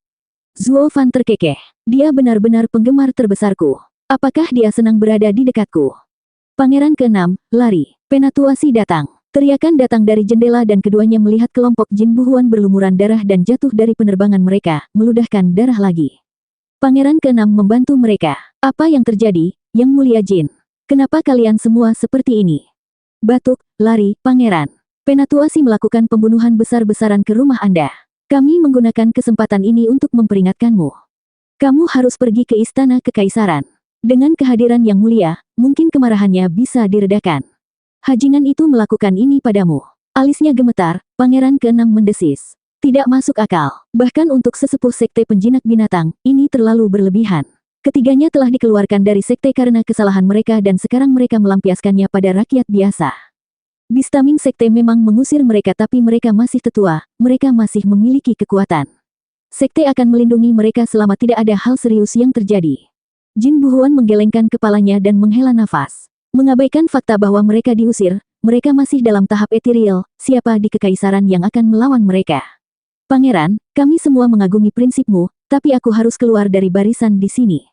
Zuo Fan terkekeh. Dia benar-benar penggemar terbesarku. Apakah dia senang berada di dekatku? Pangeran keenam, lari. Penatuasi datang. Teriakan datang dari jendela dan keduanya melihat kelompok Jin Buhuan berlumuran darah dan jatuh dari penerbangan mereka, meludahkan darah lagi. Pangeran keenam membantu mereka. Apa yang terjadi, Yang Mulia Jin? Kenapa kalian semua seperti ini? Batuk, lari, pangeran. Penatuasi melakukan pembunuhan besar-besaran ke rumah Anda. Kami menggunakan kesempatan ini untuk memperingatkanmu. Kamu harus pergi ke istana kekaisaran. Dengan kehadiran Yang Mulia, mungkin kemarahannya bisa diredakan. Hajingan itu melakukan ini padamu. Alisnya gemetar, pangeran keenam mendesis. Tidak masuk akal. Bahkan untuk sesepuh sekte penjinak binatang, ini terlalu berlebihan. Ketiganya telah dikeluarkan dari sekte karena kesalahan mereka dan sekarang mereka melampiaskannya pada rakyat biasa. Bistamin sekte memang mengusir mereka tapi mereka masih tetua, mereka masih memiliki kekuatan. Sekte akan melindungi mereka selama tidak ada hal serius yang terjadi. Jin Buhuan menggelengkan kepalanya dan menghela nafas. Mengabaikan fakta bahwa mereka diusir, mereka masih dalam tahap etiril, siapa di kekaisaran yang akan melawan mereka? Pangeran, kami semua mengagumi prinsipmu, tapi aku harus keluar dari barisan di sini.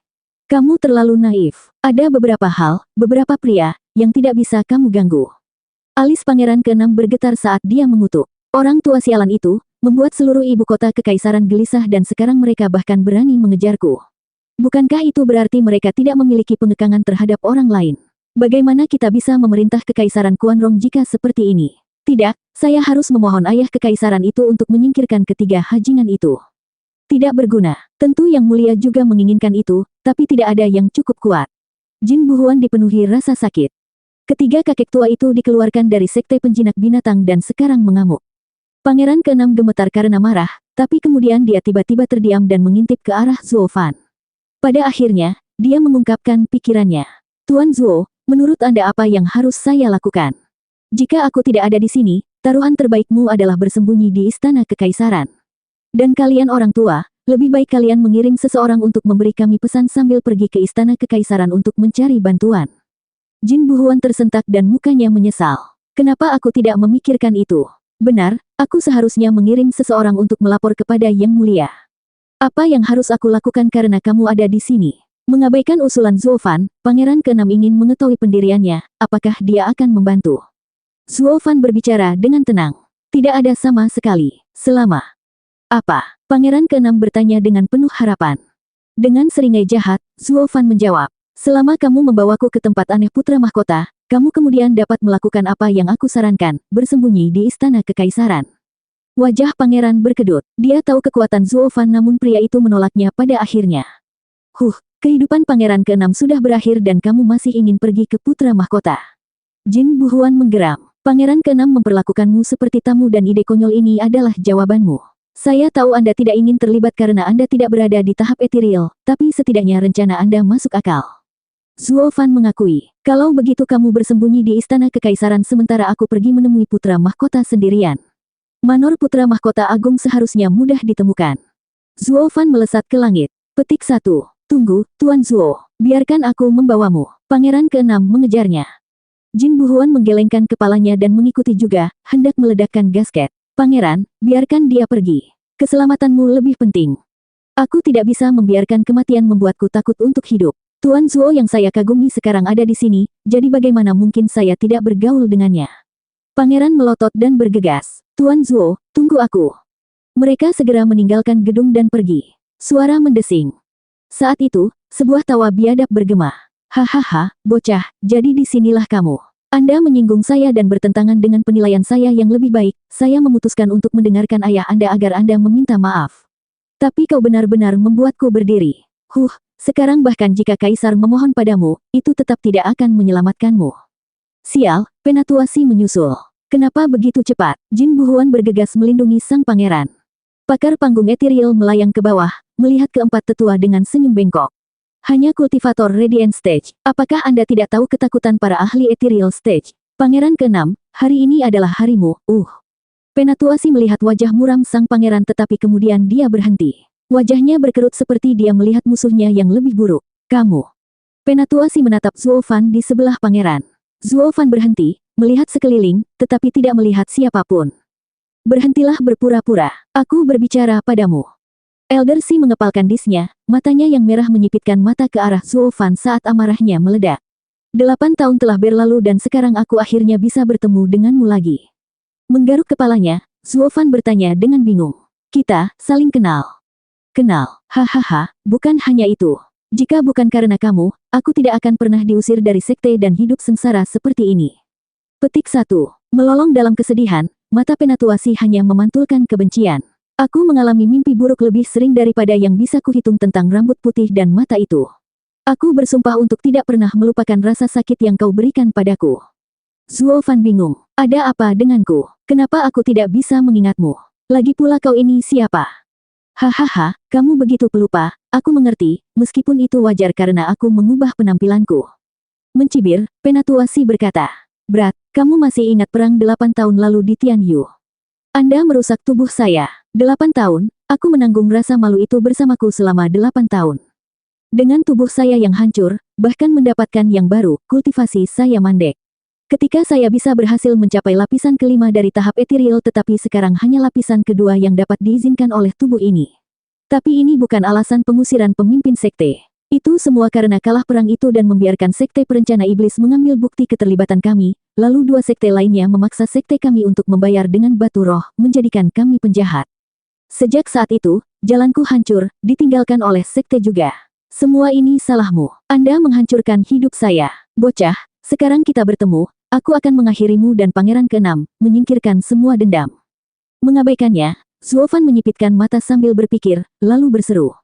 Kamu terlalu naif. Ada beberapa hal, beberapa pria, yang tidak bisa kamu ganggu. Alis pangeran keenam bergetar saat dia mengutuk. Orang tua sialan itu, membuat seluruh ibu kota kekaisaran gelisah dan sekarang mereka bahkan berani mengejarku. Bukankah itu berarti mereka tidak memiliki pengekangan terhadap orang lain? Bagaimana kita bisa memerintah kekaisaran Kuanrong jika seperti ini? Tidak, saya harus memohon ayah kekaisaran itu untuk menyingkirkan ketiga hajingan itu. Tidak berguna. Tentu Yang Mulia juga menginginkan itu, tapi tidak ada yang cukup kuat. Jin Buhuan dipenuhi rasa sakit. Ketiga kakek tua itu dikeluarkan dari sekte penjinak binatang dan sekarang mengamuk. Pangeran keenam gemetar karena marah, tapi kemudian dia tiba-tiba terdiam dan mengintip ke arah Zuo Fan. Pada akhirnya, dia mengungkapkan pikirannya. Tuan Zuo, menurut Anda apa yang harus saya lakukan? Jika aku tidak ada di sini, taruhan terbaikmu adalah bersembunyi di istana kekaisaran. Dan kalian orang tua, lebih baik kalian mengiring seseorang untuk memberi kami pesan sambil pergi ke istana kekaisaran untuk mencari bantuan. Jin Buhuan tersentak dan mukanya menyesal. Kenapa aku tidak memikirkan itu? Benar, aku seharusnya mengiring seseorang untuk melapor kepada Yang Mulia. Apa yang harus aku lakukan karena kamu ada di sini? Mengabaikan usulan Zuo Fan, Pangeran keenam ingin mengetahui pendiriannya, apakah dia akan membantu. Zuo Fan berbicara dengan tenang. Tidak ada sama sekali. Selama. Apa? Pangeran keenam bertanya dengan penuh harapan. Dengan seringai jahat, Zuo Fan menjawab. Selama kamu membawaku ke tempat aneh putra mahkota, kamu kemudian dapat melakukan apa yang aku sarankan, bersembunyi di istana kekaisaran. Wajah pangeran berkedut. Dia tahu kekuatan Zuo Fan namun pria itu menolaknya pada akhirnya. Kehidupan pangeran keenam sudah berakhir dan kamu masih ingin pergi ke putra mahkota. Jin Buhuan menggeram. Pangeran keenam memperlakukanmu seperti tamu dan ide konyol ini adalah jawabanmu. Saya tahu Anda tidak ingin terlibat karena Anda tidak berada di tahap etiril, tapi setidaknya rencana Anda masuk akal. Zuo Fan mengakui, kalau begitu kamu bersembunyi di istana kekaisaran sementara aku pergi menemui putra mahkota sendirian. Manor putra mahkota agung seharusnya mudah ditemukan. Zuo Fan melesat ke langit. Petik 1. Tunggu, Tuan Zuo. Biarkan aku membawamu. Pangeran keenam mengejarnya. Jin Buhuan menggelengkan kepalanya dan mengikuti juga, hendak meledakkan gasket. Pangeran, biarkan dia pergi. Keselamatanmu lebih penting. Aku tidak bisa membiarkan kematian membuatku takut untuk hidup. Tuan Zuo yang saya kagumi sekarang ada di sini, jadi bagaimana mungkin saya tidak bergaul dengannya? Pangeran melotot dan bergegas. Tuan Zuo, tunggu aku. Mereka segera meninggalkan gedung dan pergi. Suara mendesing. Saat itu, sebuah tawa biadab bergema. Hahaha, bocah, jadi disinilah kamu. Anda menyinggung saya dan bertentangan dengan penilaian saya yang lebih baik. Saya memutuskan untuk mendengarkan ayah Anda agar Anda meminta maaf. Tapi kau benar-benar membuatku berdiri. Sekarang bahkan jika Kaisar memohon padamu, itu tetap tidak akan menyelamatkanmu. Sial, Penatuasi menyusul. Kenapa begitu cepat? Jin Buhuan bergegas melindungi sang pangeran. Pakar panggung ethereal melayang ke bawah, melihat keempat tetua dengan senyum bengkok. Hanya kultivator Radiant Stage. Apakah Anda tidak tahu ketakutan para ahli ethereal stage? Pangeran ke-6, hari ini adalah harimu. Penatuasi melihat wajah muram sang pangeran tetapi kemudian dia berhenti. Wajahnya berkerut seperti dia melihat musuhnya yang lebih buruk. Kamu. Penatuasi menatap Zuo Fan di sebelah pangeran. Zuo Fan berhenti, melihat sekeliling, tetapi tidak melihat siapapun. Berhentilah berpura-pura. Aku berbicara padamu. Elder Si mengepalkan disnya, matanya yang merah menyipitkan mata ke arah Zuo Fan saat amarahnya meledak. 8 tahun telah berlalu dan sekarang aku akhirnya bisa bertemu denganmu lagi. Menggaruk kepalanya, Zuo Fan bertanya dengan bingung. Kita saling kenal. Kenal, hahaha, bukan hanya itu. Jika bukan karena kamu, aku tidak akan pernah diusir dari sekte dan hidup sengsara seperti ini. Petik 1. Melolong dalam kesedihan, mata Penatuasi hanya memantulkan kebencian. Aku mengalami mimpi buruk lebih sering daripada yang bisa kuhitung tentang rambut putih dan mata itu. Aku bersumpah untuk tidak pernah melupakan rasa sakit yang kau berikan padaku. Zuo Fan bingung. Ada apa denganku? Kenapa aku tidak bisa mengingatmu? Lagi pula kau ini siapa? Hahaha, kamu begitu pelupa, aku mengerti, meskipun itu wajar karena aku mengubah penampilanku. Mencibir, Penatuasi berkata. Brat, kamu masih ingat perang 8 tahun lalu di Tianyu? Anda merusak tubuh saya. 8 tahun, aku menanggung rasa malu itu bersamaku selama 8 tahun. Dengan tubuh saya yang hancur, bahkan mendapatkan yang baru, kultivasi saya mandek. Ketika saya bisa berhasil mencapai lapisan kelima dari tahap ethereal tetapi sekarang hanya lapisan kedua yang dapat diizinkan oleh tubuh ini. Tapi ini bukan alasan pengusiran pemimpin sekte. Itu semua karena kalah perang itu dan membiarkan sekte perencana iblis mengambil bukti keterlibatan kami, lalu 2 sekte lainnya memaksa sekte kami untuk membayar dengan batu roh, menjadikan kami penjahat. Sejak saat itu, jalanku hancur, ditinggalkan oleh sekte juga. Semua ini salahmu. Anda menghancurkan hidup saya. Bocah, sekarang kita bertemu, aku akan mengakhirimu dan pangeran ke-6, menyingkirkan semua dendam. Mengabaikannya, Zuo Fan menyipitkan mata sambil berpikir, lalu berseru.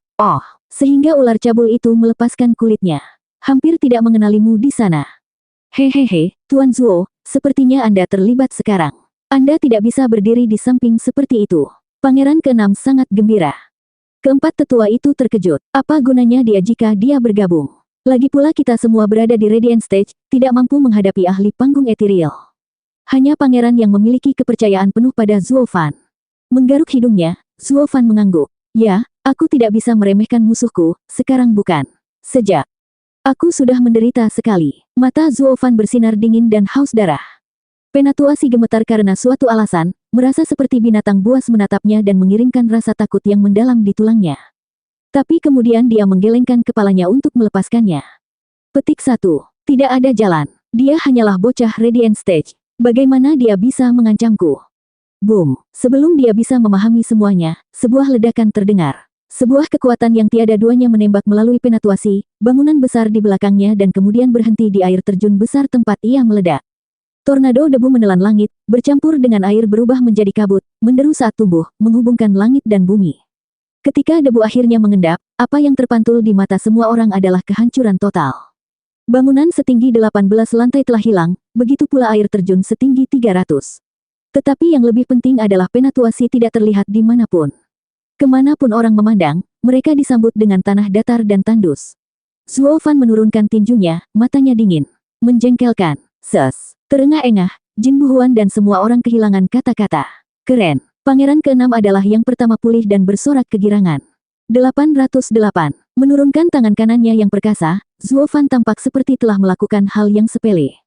Sehingga ular cabul itu melepaskan kulitnya. Hampir tidak mengenalimu di sana. Hehehe, Tuan Zuo, sepertinya Anda terlibat sekarang. Anda tidak bisa berdiri di samping seperti itu. Pangeran ke-6 sangat gembira. Keempat tetua itu terkejut. Apa gunanya dia jika dia bergabung? Lagi pula kita semua berada di Radiant Stage, tidak mampu menghadapi ahli panggung ethereal. Hanya pangeran yang memiliki kepercayaan penuh pada Zuo Fan. Menggaruk hidungnya, Zuo Fan mengangguk. Ya, aku tidak bisa meremehkan musuhku, sekarang bukan. Sejak aku sudah menderita sekali. Mata Zuo Fan bersinar dingin dan haus darah. Penatuasi gemetar karena suatu alasan, merasa seperti binatang buas menatapnya dan mengirimkan rasa takut yang mendalam di tulangnya. Tapi kemudian dia menggelengkan kepalanya untuk melepaskannya. Petik 1. Tidak ada jalan. Dia hanyalah bocah Radiant Stage. Bagaimana dia bisa mengancamku? Boom. Sebelum dia bisa memahami semuanya, sebuah ledakan terdengar. Sebuah kekuatan yang tiada duanya menembak melalui Penatuasi, bangunan besar di belakangnya dan kemudian berhenti di air terjun besar tempat ia meledak. Tornado debu menelan langit, bercampur dengan air berubah menjadi kabut, menderu saat tumbuh, menghubungkan langit dan bumi. Ketika debu akhirnya mengendap, apa yang terpantul di mata semua orang adalah kehancuran total. Bangunan setinggi 18 lantai telah hilang, begitu pula air terjun setinggi 300. Tetapi yang lebih penting adalah Penatuasi tidak terlihat dimanapun. Kemanapun orang memandang, mereka disambut dengan tanah datar dan tandus. Zuo Fan menurunkan tinjunya, matanya dingin. Menjengkelkan. Terengah-engah, Jin Buhuan dan semua orang kehilangan kata-kata. Keren. Pangeran ke-6 adalah yang pertama pulih dan bersorak kegirangan. 808. Menurunkan tangan kanannya yang perkasa, Zuo Fan tampak seperti telah melakukan hal yang sepele.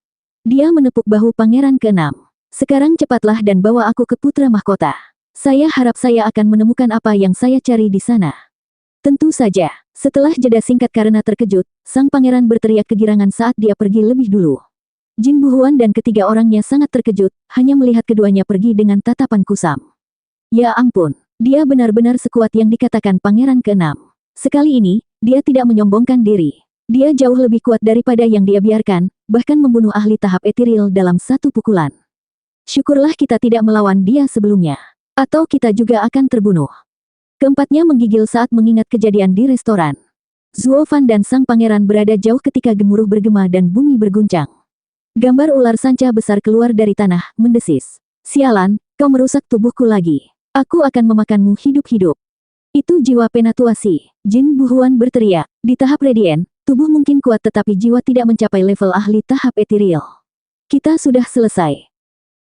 Dia menepuk bahu pangeran ke-6. Sekarang cepatlah dan bawa aku ke putra mahkota. Saya harap saya akan menemukan apa yang saya cari di sana. Tentu saja. Setelah jeda singkat karena terkejut, sang pangeran berteriak kegirangan saat dia pergi lebih dulu. Jin Buhuan dan ketiga orangnya sangat terkejut, hanya melihat keduanya pergi dengan tatapan kusam. Ya ampun, dia benar-benar sekuat yang dikatakan pangeran ke-6. Sekali ini, dia tidak menyombongkan diri. Dia jauh lebih kuat daripada yang dia biarkan, bahkan membunuh ahli tahap etiril dalam satu pukulan. Syukurlah kita tidak melawan dia sebelumnya. Atau kita juga akan terbunuh. Keempatnya menggigil saat mengingat kejadian di restoran. Zuo Fan dan sang pangeran berada jauh ketika gemuruh bergema dan bumi berguncang. Gambar ular sanca besar keluar dari tanah, mendesis. Sialan, kau merusak tubuhku lagi. Aku akan memakanmu hidup-hidup. Itu jiwa penatuasi. Jin Buhuan berteriak. Di tahap Radiant, tubuh mungkin kuat tetapi jiwa tidak mencapai level ahli tahap etiril. Kita sudah selesai.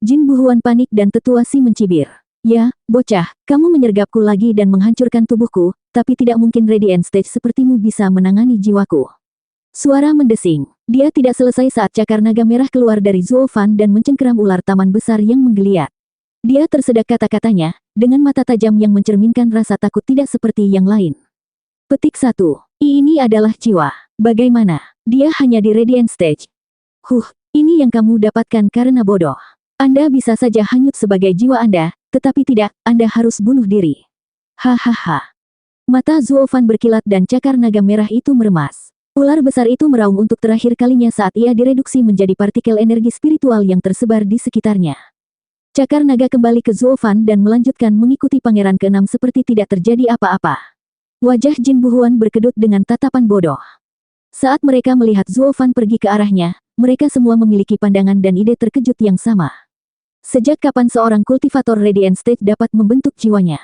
Jin Buhuan panik dan tetuasi mencibir. Ya, bocah, kamu menyergapku lagi dan menghancurkan tubuhku, tapi tidak mungkin Radiant Stage sepertimu bisa menangani jiwaku. Suara mendesing. Dia tidak selesai saat cakar naga merah keluar dari Zuo Fan dan mencengkeram ular taman besar yang menggeliat. Dia tersedak kata-katanya, dengan mata tajam yang mencerminkan rasa takut tidak seperti yang lain. Petik 1. Ini adalah jiwa. Bagaimana? Dia hanya di Radiant Stage. Ini yang kamu dapatkan karena bodoh. Anda bisa saja hanyut sebagai jiwa Anda, tetapi tidak, Anda harus bunuh diri. Hahaha. Mata Zuo Fan berkilat dan cakar naga merah itu meremas. Ular besar itu meraung untuk terakhir kalinya saat ia direduksi menjadi partikel energi spiritual yang tersebar di sekitarnya. Cakar naga kembali ke Zuo Fan dan melanjutkan mengikuti pangeran ke-6 seperti tidak terjadi apa-apa. Wajah Jin Buhuan berkedut dengan tatapan bodoh. Saat mereka melihat Zuo Fan pergi ke arahnya, mereka semua memiliki pandangan dan ide terkejut yang sama. Sejak kapan seorang kultivator Radiant Stage dapat membentuk jiwanya?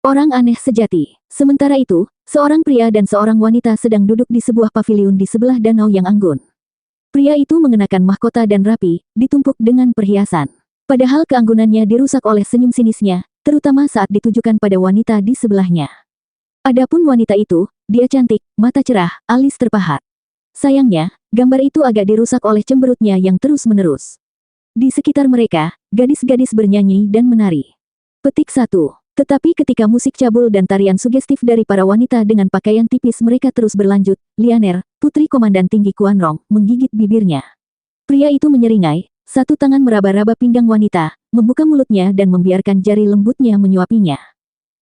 Orang aneh sejati. Sementara itu, seorang pria dan seorang wanita sedang duduk di sebuah paviliun di sebelah danau yang anggun. Pria itu mengenakan mahkota dan rapi, ditumpuk dengan perhiasan. Padahal keanggunannya dirusak oleh senyum sinisnya, terutama saat ditujukan pada wanita di sebelahnya. Adapun wanita itu, dia cantik, mata cerah, alis terpahat. Sayangnya, gambar itu agak dirusak oleh cemberutnya yang terus-menerus. Di sekitar mereka, gadis-gadis bernyanyi dan menari. Petik 1. Tetapi ketika musik cabul dan tarian sugestif dari para wanita dengan pakaian tipis mereka terus berlanjut, Lianer, putri komandan tinggi Kuanrong, menggigit bibirnya. Pria itu menyeringai, satu tangan meraba-raba pinggang wanita, membuka mulutnya dan membiarkan jari lembutnya menyuapinya.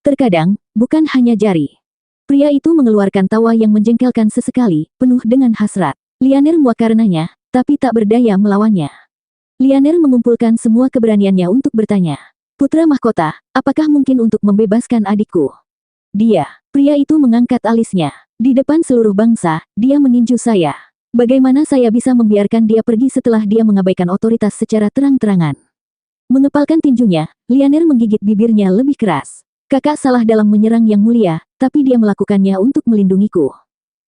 Terkadang, bukan hanya jari. Pria itu mengeluarkan tawa yang menjengkelkan sesekali, penuh dengan hasrat. Lianer muak karenanya, tapi tak berdaya melawannya. Lianer mengumpulkan semua keberaniannya untuk bertanya. Putra mahkota, apakah mungkin untuk membebaskan adikku? Dia, pria itu mengangkat alisnya. Di depan seluruh bangsa, dia meninju saya. Bagaimana saya bisa membiarkan dia pergi setelah dia mengabaikan otoritas secara terang-terangan? Mengepalkan tinjunya, Lianer menggigit bibirnya lebih keras. Kakak salah dalam menyerang yang mulia, tapi dia melakukannya untuk melindungiku.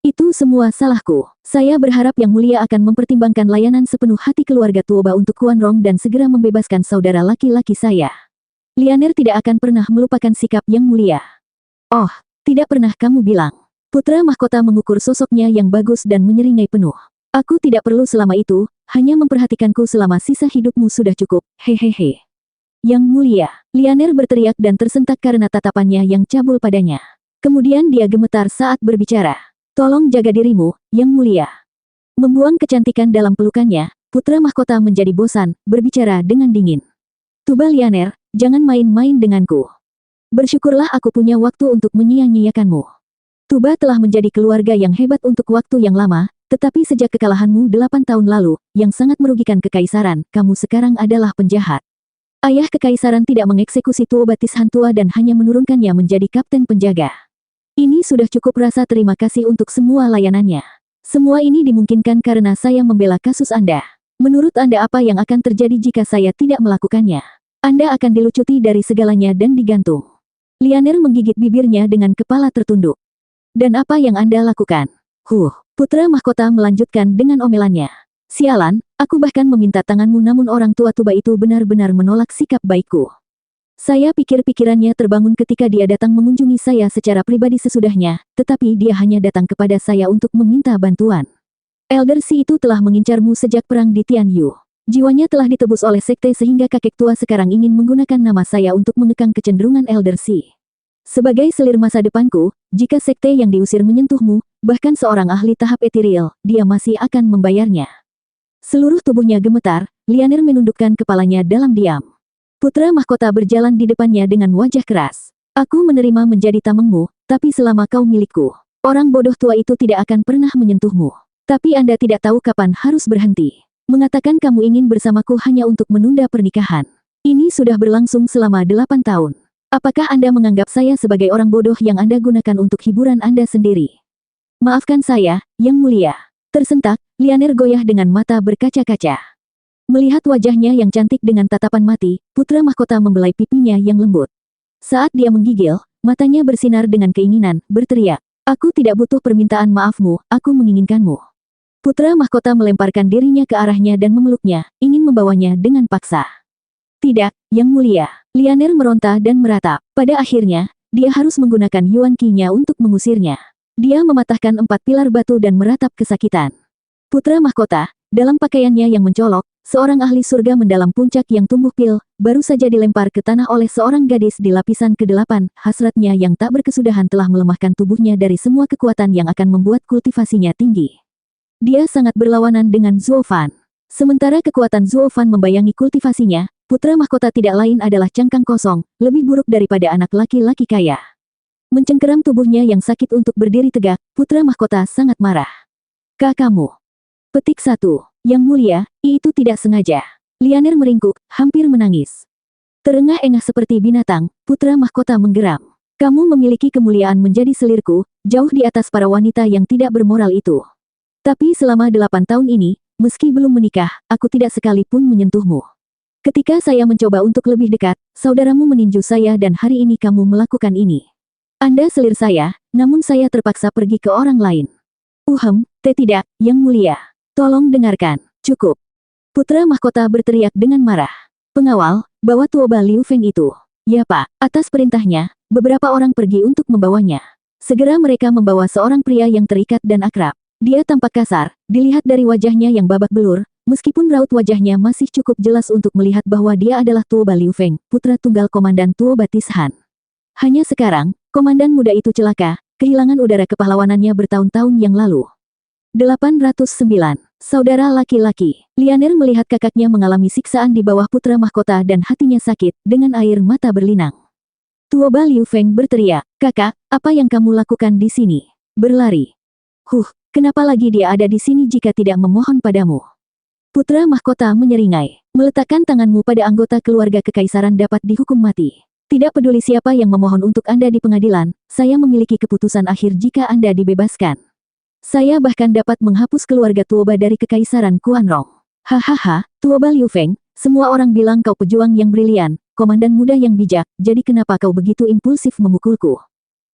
Itu semua salahku. Saya berharap Yang Mulia akan mempertimbangkan layanan sepenuh hati keluarga Tuoba untuk Kuanrong dan segera membebaskan saudara laki-laki saya. Lianer tidak akan pernah melupakan sikap Yang Mulia. Oh, tidak pernah kamu bilang. Putra mahkota mengukur sosoknya yang bagus dan menyeringai penuh. Aku tidak perlu selama itu, hanya memperhatikanku selama sisa hidupmu sudah cukup, hehehe. Yang Mulia, Lianer berteriak dan tersentak karena tatapannya yang cabul padanya. Kemudian dia gemetar saat berbicara. Tolong jaga dirimu, Yang Mulia. Membuang kecantikan dalam pelukannya, putra mahkota menjadi bosan, berbicara dengan dingin. Tuba Lianer, jangan main-main denganku. Bersyukurlah aku punya waktu untuk menyia-nyiakanmu. Tuba telah menjadi keluarga yang hebat untuk waktu yang lama, tetapi sejak kekalahanmu 8 tahun lalu, yang sangat merugikan kekaisaran, kamu sekarang adalah penjahat. Ayah kekaisaran tidak mengeksekusi Tuoba Tishantua dan hanya menurunkannya menjadi kapten penjaga. Ini sudah cukup rasa terima kasih untuk semua layanannya. Semua ini dimungkinkan karena saya membela kasus Anda. Menurut Anda apa yang akan terjadi jika saya tidak melakukannya? Anda akan dilucuti dari segalanya dan digantung. Lianer menggigit bibirnya dengan kepala tertunduk. Dan apa yang Anda lakukan? Putra mahkota melanjutkan dengan omelannya. Sialan, aku bahkan meminta tanganmu namun orang tua Tuba itu benar-benar menolak sikap baikku. Saya pikir pikirannya terbangun ketika dia datang mengunjungi saya secara pribadi sesudahnya, tetapi dia hanya datang kepada saya untuk meminta bantuan. Elder Si itu telah mengincarmu sejak perang di Tianyu. Jiwanya telah ditebus oleh sekte sehingga kakek tua sekarang ingin menggunakan nama saya untuk mengekang kecenderungan Elder Sea. Sebagai selir masa depanku, jika sekte yang diusir menyentuhmu, bahkan seorang ahli tahap ethereal, dia masih akan membayarnya. Seluruh tubuhnya gemetar, Lianer menundukkan kepalanya dalam diam. Putra mahkota berjalan di depannya dengan wajah keras. Aku menerima menjadi tamengmu, tapi selama kau milikku, orang bodoh tua itu tidak akan pernah menyentuhmu. Tapi Anda tidak tahu kapan harus berhenti. Mengatakan kamu ingin bersamaku hanya untuk menunda pernikahan. Ini sudah berlangsung selama 8 tahun. Apakah Anda menganggap saya sebagai orang bodoh yang Anda gunakan untuk hiburan Anda sendiri? Maafkan saya, Yang Mulia. Tersentak, Lianer goyah dengan mata berkaca-kaca. Melihat wajahnya yang cantik dengan tatapan mati, putra mahkota membelai pipinya yang lembut. Saat dia menggigil, matanya bersinar dengan keinginan, berteriak, "Aku tidak butuh permintaan maafmu, aku menginginkanmu." Putra mahkota melemparkan dirinya ke arahnya dan memeluknya, ingin membawanya dengan paksa. "Tidak, Yang Mulia." Lianer meronta dan meratap. Pada akhirnya, dia harus menggunakan Yuan Qi-nya untuk mengusirnya. Dia mematahkan 4 pilar batu dan meratap kesakitan. Putra mahkota, dalam pakaiannya yang mencolok, seorang ahli surga mendalam puncak yang tumbuh pil, baru saja dilempar ke tanah oleh seorang gadis di lapisan ke-8, hasratnya yang tak berkesudahan telah melemahkan tubuhnya dari semua kekuatan yang akan membuat kultivasinya tinggi. Dia sangat berlawanan dengan Zuo Fan. Sementara kekuatan Zuo Fan membayangi kultivasinya, putra mahkota tidak lain adalah cangkang kosong, lebih buruk daripada anak laki-laki kaya. Mencengkeram tubuhnya yang sakit untuk berdiri tegak, putra mahkota sangat marah. "Kamu." Petik 1. Yang Mulia, itu tidak sengaja. Lianer meringkuk, hampir menangis. Terengah-engah seperti binatang, putra mahkota menggeram. "Kamu memiliki kemuliaan menjadi selirku, jauh di atas para wanita yang tidak bermoral itu. Tapi selama 8 tahun ini, meski belum menikah, aku tidak sekalipun menyentuhmu. Ketika saya mencoba untuk lebih dekat, saudaramu meninju saya dan hari ini kamu melakukan ini. Anda selir saya, namun saya terpaksa pergi ke orang lain." Tidak, Yang Mulia. Tolong dengarkan, cukup." Putra mahkota berteriak dengan marah. "Pengawal, bawa Tuoba Liu Feng itu." "Ya Pak." Atas perintahnya, beberapa orang pergi untuk membawanya. Segera mereka membawa seorang pria yang terikat dan akrab. Dia tampak kasar, dilihat dari wajahnya yang babak belur, meskipun raut wajahnya masih cukup jelas untuk melihat bahwa dia adalah Tuoba Liu Feng, putra tunggal Komandan Tuoba Tishan. Hanya sekarang, komandan muda itu celaka, kehilangan udara kepahlawanannya bertahun-tahun yang lalu. 809. Saudara laki-laki. Lianer melihat kakaknya mengalami siksaan di bawah putra mahkota dan hatinya sakit, dengan air mata berlinang. Tuoba Liu Feng berteriak, "Kakak, apa yang kamu lakukan di sini?" "Berlari." Kenapa lagi dia ada di sini jika tidak memohon padamu?" Putra mahkota menyeringai. "Meletakkan tanganmu pada anggota keluarga kekaisaran dapat dihukum mati. Tidak peduli siapa yang memohon untuk Anda di pengadilan, saya memiliki keputusan akhir jika Anda dibebaskan. Saya bahkan dapat menghapus keluarga Tuoba dari kekaisaran Kuanrong." "Hahaha, Tuoba Liu Feng, semua orang bilang kau pejuang yang brilian, komandan muda yang bijak, jadi kenapa kau begitu impulsif memukulku?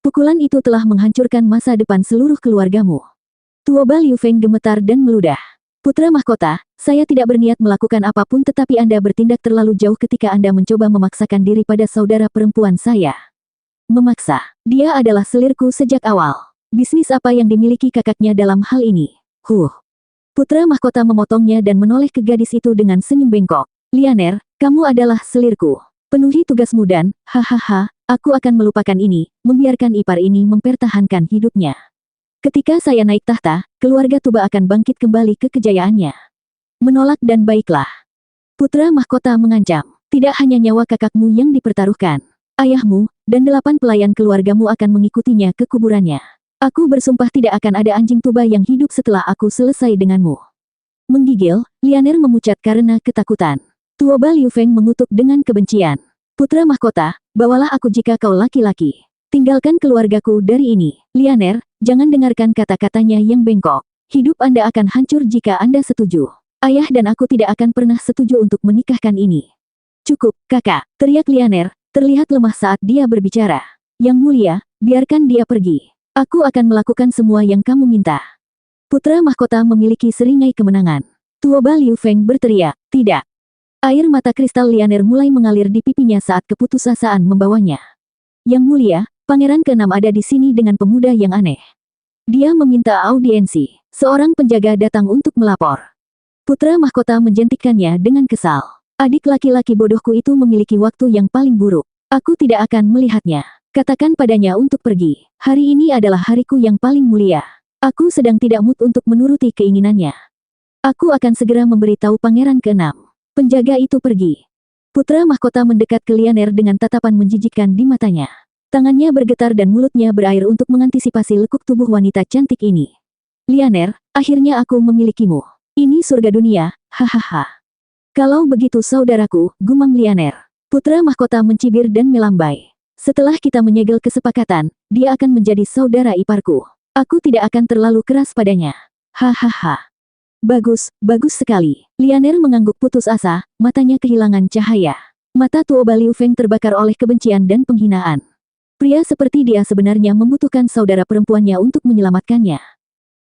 Pukulan itu telah menghancurkan masa depan seluruh keluargamu." Tuoba Liu Feng gemetar dan meludah. "Putra mahkota, saya tidak berniat melakukan apapun tetapi Anda bertindak terlalu jauh ketika Anda mencoba memaksakan diri pada saudara perempuan saya." "Memaksa? Dia adalah selirku sejak awal. Bisnis apa yang dimiliki kakaknya dalam hal ini?" Putra mahkota memotongnya dan menoleh ke gadis itu dengan senyum bengkok. "Lianer, kamu adalah selirku. Penuhi tugasmu dan, hahaha, aku akan melupakan ini, membiarkan ipar ini mempertahankan hidupnya. Ketika saya naik tahta, keluarga Tuba akan bangkit kembali ke kejayaannya." "Menolak dan baiklah." Putra mahkota mengancam. "Tidak hanya nyawa kakakmu yang dipertaruhkan. Ayahmu, dan 8 pelayan keluargamu akan mengikutinya ke kuburannya. Aku bersumpah tidak akan ada anjing Tuba yang hidup setelah aku selesai denganmu." Menggigil, Lianer memucat karena ketakutan. Tuoba Liu Feng mengutuk dengan kebencian. "Putra mahkota, bawalah aku jika kau laki-laki. Tinggalkan keluargaku dari ini." "Lianer, jangan dengarkan kata-katanya yang bengkok. Hidup Anda akan hancur jika Anda setuju. Ayah dan aku tidak akan pernah setuju untuk menikahkan ini." "Cukup, kakak," teriak Lianer, terlihat lemah saat dia berbicara. "Yang Mulia, biarkan dia pergi. Aku akan melakukan semua yang kamu minta." Putra mahkota memiliki seringai kemenangan. Tuoba Liu Feng berteriak, "Tidak." Air mata kristal Lianer mulai mengalir di pipinya saat keputusasaan membawanya. "Yang Mulia, Pangeran ke-6 ada di sini dengan pemuda yang aneh. Dia meminta audiensi." Seorang penjaga datang untuk melapor. Putra mahkota menjentikkannya dengan kesal. Adik laki-laki bodohku itu memiliki waktu yang paling buruk. Aku tidak akan melihatnya. Katakan padanya untuk pergi. Hari ini adalah hariku yang paling mulia. Aku sedang tidak mood untuk menuruti keinginannya. Aku akan segera memberitahu pangeran ke-6. Penjaga itu pergi. Putra mahkota mendekat ke Lianer dengan tatapan menjijikkan di matanya. Tangannya bergetar dan mulutnya berair untuk mengantisipasi lekuk tubuh wanita cantik ini. Lianer, akhirnya aku memilikimu. Ini surga dunia, hahaha. Kalau begitu saudaraku, gumam Lianer. Putra mahkota mencibir dan melambai. Setelah kita menyegel kesepakatan, dia akan menjadi saudara iparku. Aku tidak akan terlalu keras padanya. Hahaha. Bagus, bagus sekali. Lianer mengangguk putus asa, matanya kehilangan cahaya. Mata Tuoba Liu Feng terbakar oleh kebencian dan penghinaan. Pria seperti dia sebenarnya membutuhkan saudara perempuannya untuk menyelamatkannya.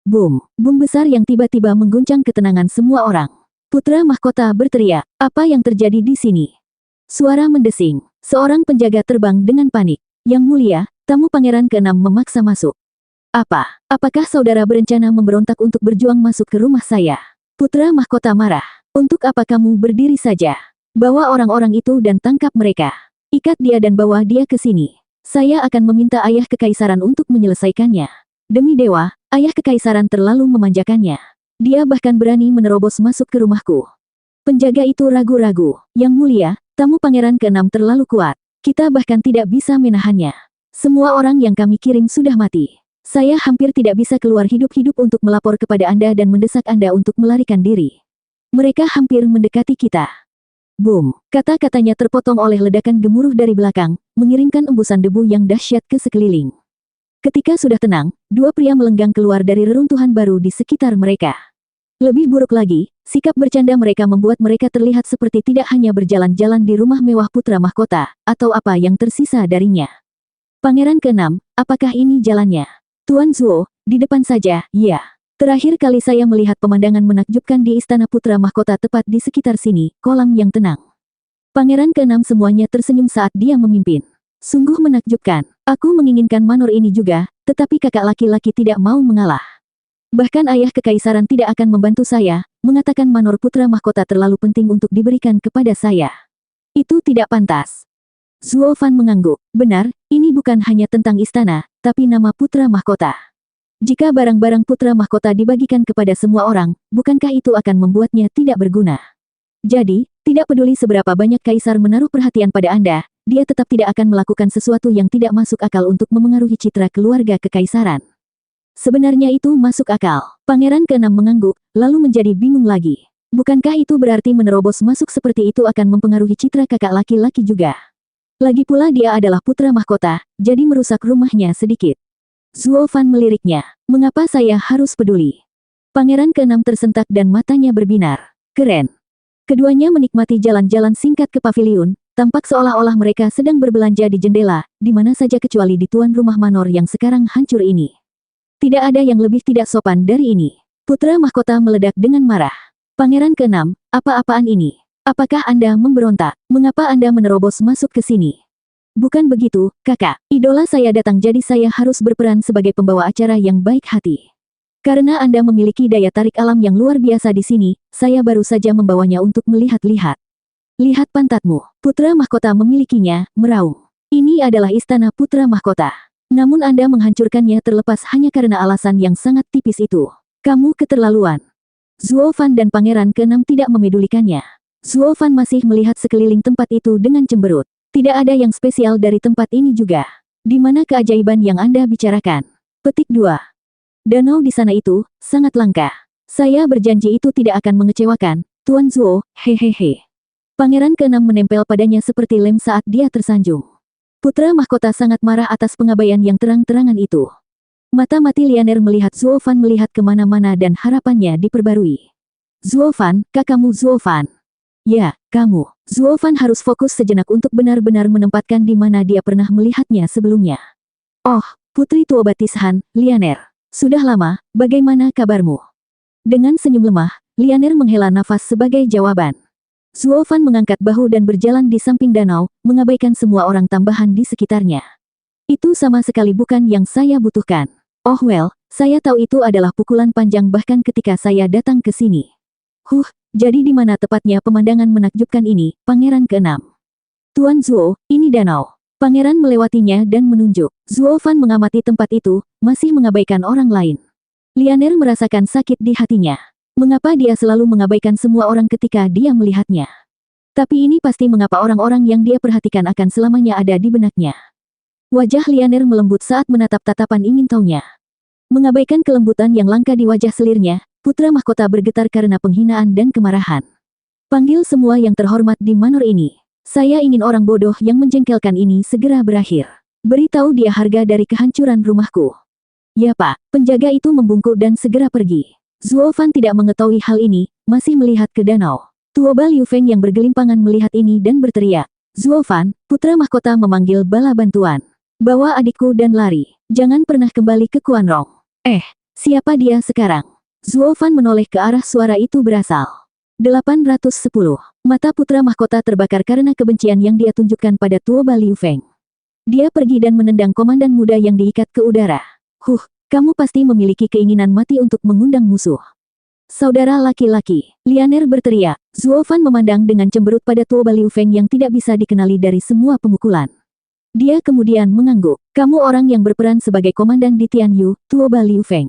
Boom, boom besar yang tiba-tiba mengguncang ketenangan semua orang. Putra mahkota berteriak, apa yang terjadi di sini? Suara mendesing. Seorang penjaga terbang dengan panik. Yang mulia, tamu pangeran ke-6 memaksa masuk. Apakah saudara berencana memberontak untuk berjuang masuk ke rumah saya? Putra mahkota marah. Untuk apa kamu berdiri saja? Bawa orang-orang itu dan tangkap mereka. Ikat dia dan bawa dia ke sini. Saya akan meminta ayah kekaisaran untuk menyelesaikannya. Demi dewa, ayah kekaisaran terlalu memanjakannya. Dia bahkan berani menerobos masuk ke rumahku. Penjaga itu ragu-ragu. Yang mulia, tamu pangeran ke-6 terlalu kuat. Kita bahkan tidak bisa menahannya. Semua orang yang kami kirim sudah mati. Saya hampir tidak bisa keluar hidup-hidup untuk melapor kepada Anda dan mendesak Anda untuk melarikan diri. Mereka hampir mendekati kita. Boom, kata-katanya terpotong oleh ledakan gemuruh dari belakang, mengirimkan embusan debu yang dahsyat ke sekeliling. Ketika sudah tenang, dua pria melenggang keluar dari reruntuhan baru di sekitar mereka. Lebih buruk lagi, sikap bercanda mereka membuat mereka terlihat seperti tidak hanya berjalan-jalan di rumah mewah putra mahkota, atau apa yang tersisa darinya. Pangeran ke-6, apakah ini jalannya? Tuan Zuo, di depan saja, ya. Terakhir kali saya melihat pemandangan menakjubkan di istana putra mahkota tepat di sekitar sini, kolam yang tenang. Pangeran ke-6 semuanya tersenyum saat dia memimpin. Sungguh menakjubkan. Aku menginginkan manor ini juga, tetapi kakak laki-laki tidak mau mengalah. Bahkan ayah kekaisaran tidak akan membantu saya, mengatakan manor putra mahkota terlalu penting untuk diberikan kepada saya. Itu tidak pantas. Zuo Fan mengangguk. Benar, ini bukan hanya tentang istana, tapi nama putra mahkota. Jika barang-barang putra mahkota dibagikan kepada semua orang, bukankah itu akan membuatnya tidak berguna? Jadi, tidak peduli seberapa banyak kaisar menaruh perhatian pada Anda, dia tetap tidak akan melakukan sesuatu yang tidak masuk akal untuk memengaruhi citra keluarga kekaisaran. Sebenarnya itu masuk akal. Pangeran ke-6 mengangguk, lalu menjadi bingung lagi. Bukankah itu berarti menerobos masuk seperti itu akan mempengaruhi citra kakak laki-laki juga? Lagi pula dia adalah putra mahkota, jadi merusak rumahnya sedikit. Zuo Fan meliriknya. Mengapa saya harus peduli? Pangeran ke-6 tersentak dan matanya berbinar. Keren. Keduanya menikmati jalan-jalan singkat ke paviliun, tampak seolah-olah mereka sedang berbelanja di jendela, di mana saja kecuali di tuan rumah manor yang sekarang hancur ini. Tidak ada yang lebih tidak sopan dari ini. Putra mahkota meledak dengan marah. Pangeran ke-6, apa-apaan ini? Apakah Anda memberontak? Mengapa Anda menerobos masuk ke sini? Bukan begitu, kakak. Idola saya datang jadi saya harus berperan sebagai pembawa acara yang baik hati. Karena Anda memiliki daya tarik alam yang luar biasa di sini, saya baru saja membawanya untuk melihat-lihat. Lihat pantatmu. Putra mahkota memilikinya, meraung. Ini adalah istana putra mahkota. Namun Anda menghancurkannya terlepas hanya karena alasan yang sangat tipis itu. Kamu keterlaluan. Zuo Fan dan Pangeran ke-6 tidak memedulikannya. Zuo Fan masih melihat sekeliling tempat itu dengan cemberut. Tidak ada yang spesial dari tempat ini juga. Di mana keajaiban yang Anda bicarakan? Petik 2. Danau di sana itu, sangat langka. Saya berjanji itu tidak akan mengecewakan, Tuan Zuo, hehehe. Pangeran ke-6 menempel padanya seperti lem saat dia tersanjung. Putra mahkota sangat marah atas pengabaian yang terang-terangan itu. Mata mati Lianer melihat Zuo Fan melihat kemana-mana dan harapannya diperbarui. Zuo Fan, kakakmu Zuo Fan. Ya, kamu. Zuo Fan harus fokus sejenak untuk benar-benar menempatkan di mana dia pernah melihatnya sebelumnya. Oh, Putri Tuoba Tishan, Lianer. Sudah lama, bagaimana kabarmu? Dengan senyum lemah, Lianer menghela nafas sebagai jawaban. Zuo Fan mengangkat bahu dan berjalan di samping danau, mengabaikan semua orang tambahan di sekitarnya. Itu sama sekali bukan yang saya butuhkan. Oh well, saya tahu itu adalah pukulan panjang bahkan ketika saya datang ke sini. Jadi di mana tepatnya pemandangan menakjubkan ini, Pangeran ke-6? Tuan Zuo, ini danau. Pangeran melewatinya dan menunjuk. Zuo Fan mengamati tempat itu, masih mengabaikan orang lain. Lianer merasakan sakit di hatinya. Mengapa dia selalu mengabaikan semua orang ketika dia melihatnya? Tapi ini pasti mengapa orang-orang yang dia perhatikan akan selamanya ada di benaknya. Wajah Lianer melembut saat menatap tatapan ingin tahunya. Mengabaikan kelembutan yang langka di wajah selirnya, putra mahkota bergetar karena penghinaan dan kemarahan. Panggil semua yang terhormat di manor ini. Saya ingin orang bodoh yang menjengkelkan ini segera berakhir. Beritahu dia harga dari kehancuran rumahku. Ya Pak, penjaga itu membungkuk dan segera pergi. Zuo Fan tidak mengetahui hal ini, masih melihat ke danau. Tuoba Liu Feng yang bergelimpangan melihat ini dan berteriak. Zuo Fan, putra mahkota memanggil bala bantuan. Bawa adikku dan lari. Jangan pernah kembali ke Kuanrong. Siapa dia sekarang? Zuo Fan menoleh ke arah suara itu berasal. 810. Mata putra mahkota terbakar karena kebencian yang dia tunjukkan pada Tuoba Liu Feng. Dia pergi dan menendang komandan muda yang diikat ke udara. Kamu pasti memiliki keinginan mati untuk mengundang musuh. Saudara laki-laki, Lianer berteriak. Zuo Fan memandang dengan cemberut pada Tuoba Liu Feng yang tidak bisa dikenali dari semua pemukulan. Dia kemudian mengangguk. Kamu orang yang berperan sebagai komandan di Tianyu, Tuoba Liu Feng.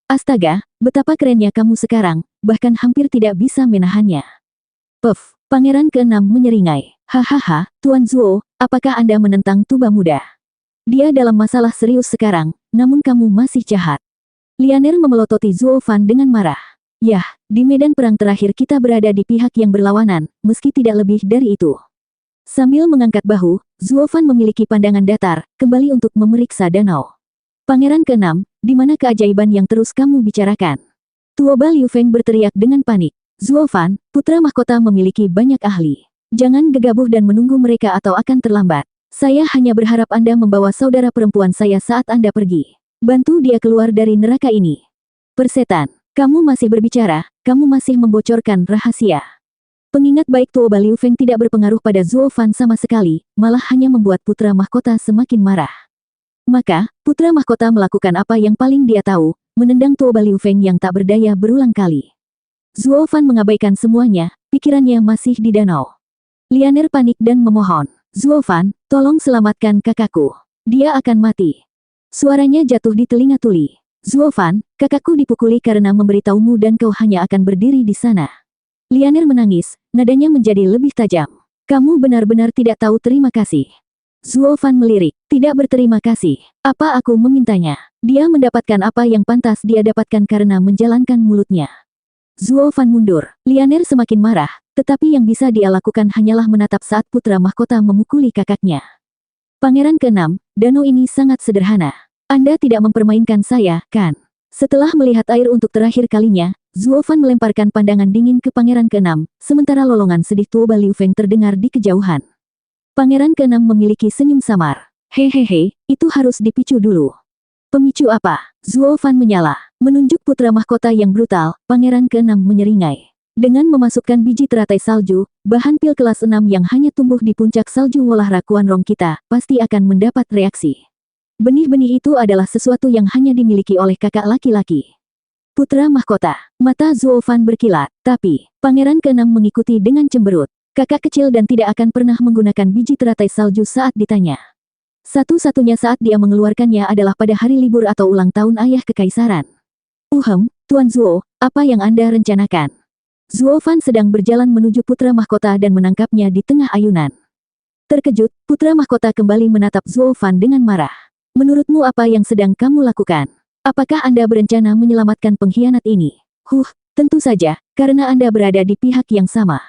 Astaga, betapa kerennya kamu sekarang, bahkan hampir tidak bisa menahannya. Pangeran ke-6 menyeringai. Hahaha, Tuan Zuo, apakah Anda menentang Tuba muda? Dia dalam masalah serius sekarang, namun kamu masih jahat. Lianer memelototi Zuo Fan dengan marah. Yah, di medan perang terakhir kita berada di pihak yang berlawanan, meski tidak lebih dari itu. Sambil mengangkat bahu, Zuo Fan memiliki pandangan datar, kembali untuk memeriksa danau. Pangeran ke-6, di mana keajaiban yang terus kamu bicarakan? Tuoba Liu Feng berteriak dengan panik. Zuo Fan, putra mahkota memiliki banyak ahli. Jangan gegabah dan menunggu mereka atau akan terlambat. Saya hanya berharap Anda membawa saudara perempuan saya saat Anda pergi. Bantu dia keluar dari neraka ini. Persetan, kamu masih berbicara, kamu masih membocorkan rahasia. Pengingat baik Tuoba Liu Feng tidak berpengaruh pada Zuo Fan sama sekali, malah hanya membuat putra mahkota semakin marah. Maka, putra mahkota melakukan apa yang paling dia tahu, menendang Tuoba Liu Feng yang tak berdaya berulang kali. Zuo Fan mengabaikan semuanya, pikirannya masih di danau. Lianer panik dan memohon. Zuo Fan, tolong selamatkan kakakku. Dia akan mati. Suaranya jatuh di telinga tuli. Zuo Fan, kakakku dipukuli karena memberitahumu dan kau hanya akan berdiri di sana. Lianer menangis, nadanya menjadi lebih tajam. Kamu benar-benar tidak tahu terima kasih. Zuo Fan melirik, tidak berterima kasih. Apa aku memintanya? Dia mendapatkan apa yang pantas dia dapatkan karena menjalankan mulutnya. Zuo Fan mundur. Lianer semakin marah, tetapi yang bisa dia lakukan hanyalah menatap saat putra mahkota memukuli kakaknya. Pangeran ke-6, danau ini sangat sederhana. Anda tidak mempermainkan saya, kan? Setelah melihat air untuk terakhir kalinya, Zuo Fan melemparkan pandangan dingin ke Pangeran ke-6, sementara lolongan sedih Tuoba Liu Feng terdengar di kejauhan. Pangeran ke-6 memiliki senyum samar. Hehehe, itu harus dipicu dulu. Pemicu apa? Zuo Fan menyala. Menunjuk putra mahkota yang brutal, Pangeran ke-6 menyeringai. Dengan memasukkan biji teratai salju, bahan pil kelas 6 yang hanya tumbuh di puncak salju Wolahra Kuanrong kita, pasti akan mendapat reaksi. Benih-benih itu adalah sesuatu yang hanya dimiliki oleh kakak laki-laki. Putra mahkota. Mata Zuo Fan berkilat, tapi Pangeran ke-6 mengikuti dengan cemberut. Kakak kecil dan tidak akan pernah menggunakan biji teratai salju saat ditanya. Satu-satunya saat dia mengeluarkannya adalah pada hari libur atau ulang tahun ayah kekaisaran. Tuan Zuo, apa yang Anda rencanakan? Zuo Fan sedang berjalan menuju putra mahkota dan menangkapnya di tengah ayunan. Terkejut, putra mahkota kembali menatap Zuo Fan dengan marah. Menurutmu apa yang sedang kamu lakukan? Apakah Anda berencana menyelamatkan pengkhianat ini? Tentu saja, karena Anda berada di pihak yang sama.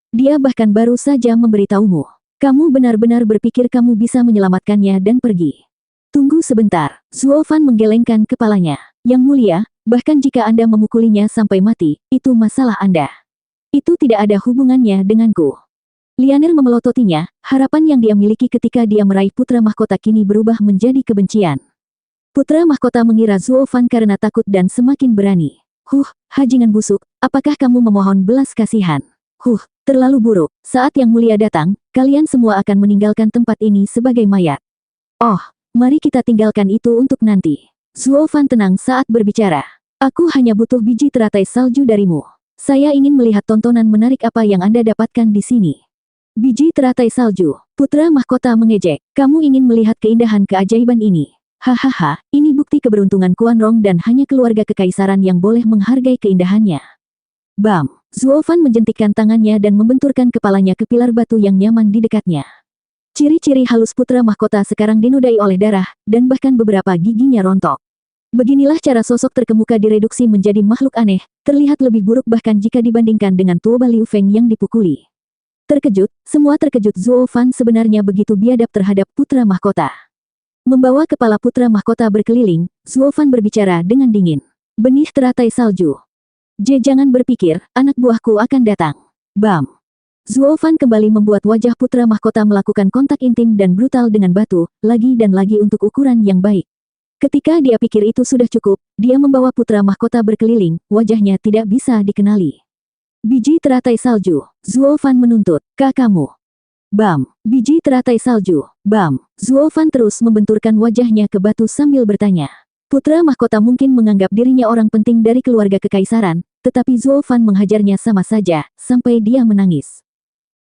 Dia bahkan baru saja memberitahumu. Kamu benar-benar berpikir kamu bisa menyelamatkannya dan pergi. Tunggu sebentar, Zuo Fan menggelengkan kepalanya. Yang mulia, bahkan jika Anda memukulinya sampai mati, itu masalah Anda. Itu tidak ada hubungannya denganku. Lianer memelototinya, harapan yang dia miliki ketika dia meraih putra mahkota kini berubah menjadi kebencian. Putra mahkota mengira Zuo Fan karena takut dan semakin berani. Hajingan busuk, apakah kamu memohon belas kasihan? Terlalu buruk, saat yang mulia datang, kalian semua akan meninggalkan tempat ini sebagai mayat. Mari kita tinggalkan itu untuk nanti. Zuo Fan tenang saat berbicara. Aku hanya butuh biji teratai salju darimu. Saya ingin melihat tontonan menarik apa yang Anda dapatkan di sini. Biji teratai salju. Putra mahkota mengejek. Kamu ingin melihat keindahan keajaiban ini? Hahaha, ini bukti keberuntungan Kuanrong dan hanya keluarga kekaisaran yang boleh menghargai keindahannya. Bam! Zuofan menjentikkan tangannya dan membenturkan kepalanya ke pilar batu yang nyaman di dekatnya. Ciri-ciri halus putra mahkota sekarang dinodai oleh darah, dan bahkan beberapa giginya rontok. Beginilah cara sosok terkemuka direduksi menjadi makhluk aneh, terlihat lebih buruk bahkan jika dibandingkan dengan Tuoba Liu Feng yang dipukuli. Terkejut, semua terkejut Zuofan sebenarnya begitu biadab terhadap putra mahkota. Membawa kepala putra mahkota berkeliling, Zuofan berbicara dengan dingin. Benih teratai salju. Jangan berpikir, anak buahku akan datang. Bam! Zuofan kembali membuat wajah putra mahkota melakukan kontak intim dan brutal dengan batu, lagi dan lagi untuk ukuran yang baik. Ketika dia pikir itu sudah cukup, dia membawa putra mahkota berkeliling, wajahnya tidak bisa dikenali. Biji teratai salju, Zuofan menuntut, kamu. Bam! Biji teratai salju, bam! Zuofan terus membenturkan wajahnya ke batu sambil bertanya. Putra mahkota mungkin menganggap dirinya orang penting dari keluarga kekaisaran, tetapi Zuofan menghajarnya sama saja, sampai dia menangis.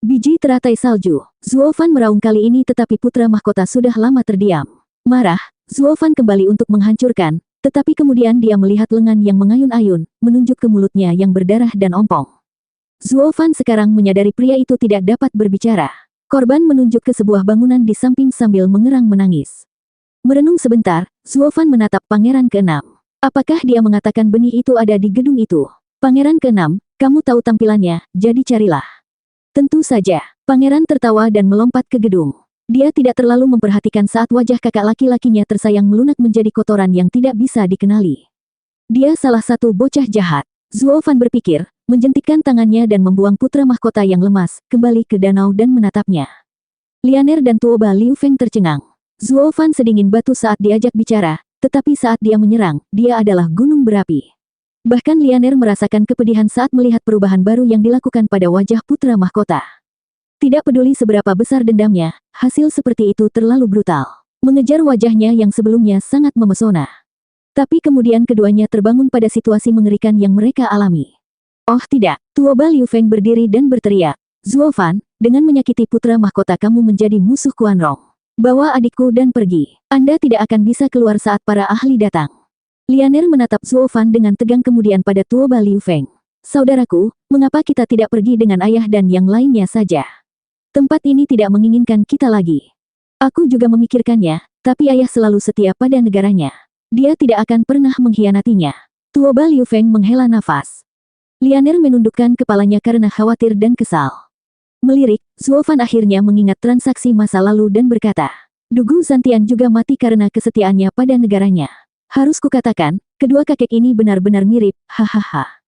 Biji teratai salju, Zuofan meraung kali ini tetapi putra mahkota sudah lama terdiam. Marah, Zuofan kembali untuk menghancurkan, tetapi kemudian dia melihat lengan yang mengayun-ayun, menunjuk ke mulutnya yang berdarah dan ompong. Zuofan sekarang menyadari pria itu tidak dapat berbicara. Korban menunjuk ke sebuah bangunan di samping sambil mengerang menangis. Merenung sebentar, Zuofan menatap pangeran ke-6. Apakah dia mengatakan benih itu ada di gedung itu? Pangeran ke-6, kamu tahu tampilannya, jadi carilah. Tentu saja, pangeran tertawa dan melompat ke gedung. Dia tidak terlalu memperhatikan saat wajah kakak laki-lakinya tersayang melunak menjadi kotoran yang tidak bisa dikenali. Dia salah satu bocah jahat. Zuofan berpikir, menjentikkan tangannya dan membuang putra mahkota yang lemas, kembali ke danau dan menatapnya. Lianer dan Tuoba Liu Feng tercengang. Zuofan sedingin batu saat diajak bicara, tetapi saat dia menyerang, dia adalah gunung berapi. Bahkan Lianer merasakan kepedihan saat melihat perubahan baru yang dilakukan pada wajah putra mahkota. Tidak peduli seberapa besar dendamnya, hasil seperti itu terlalu brutal. Mengejar wajahnya yang sebelumnya sangat memesona. Tapi kemudian keduanya terbangun pada situasi mengerikan yang mereka alami. Oh tidak, Tuoba Liu Feng berdiri dan berteriak. Zuofan, dengan menyakiti putra mahkota kamu menjadi musuh Kuanrong. Bawa adikku dan pergi. Anda tidak akan bisa keluar saat para ahli datang. Lianer menatap Zuofan dengan tegang kemudian pada Tuoba Liu Feng. Saudaraku, mengapa kita tidak pergi dengan ayah dan yang lainnya saja? Tempat ini tidak menginginkan kita lagi. Aku juga memikirkannya, tapi ayah selalu setia pada negaranya. Dia tidak akan pernah mengkhianatinya. Tuoba Liu Feng menghela nafas. Lianer menundukkan kepalanya karena khawatir dan kesal. Melirik, Zuofan akhirnya mengingat transaksi masa lalu dan berkata, Dugu Zantian juga mati karena kesetiaannya pada negaranya. Harus kukatakan, kedua kakek ini benar-benar mirip, hahaha.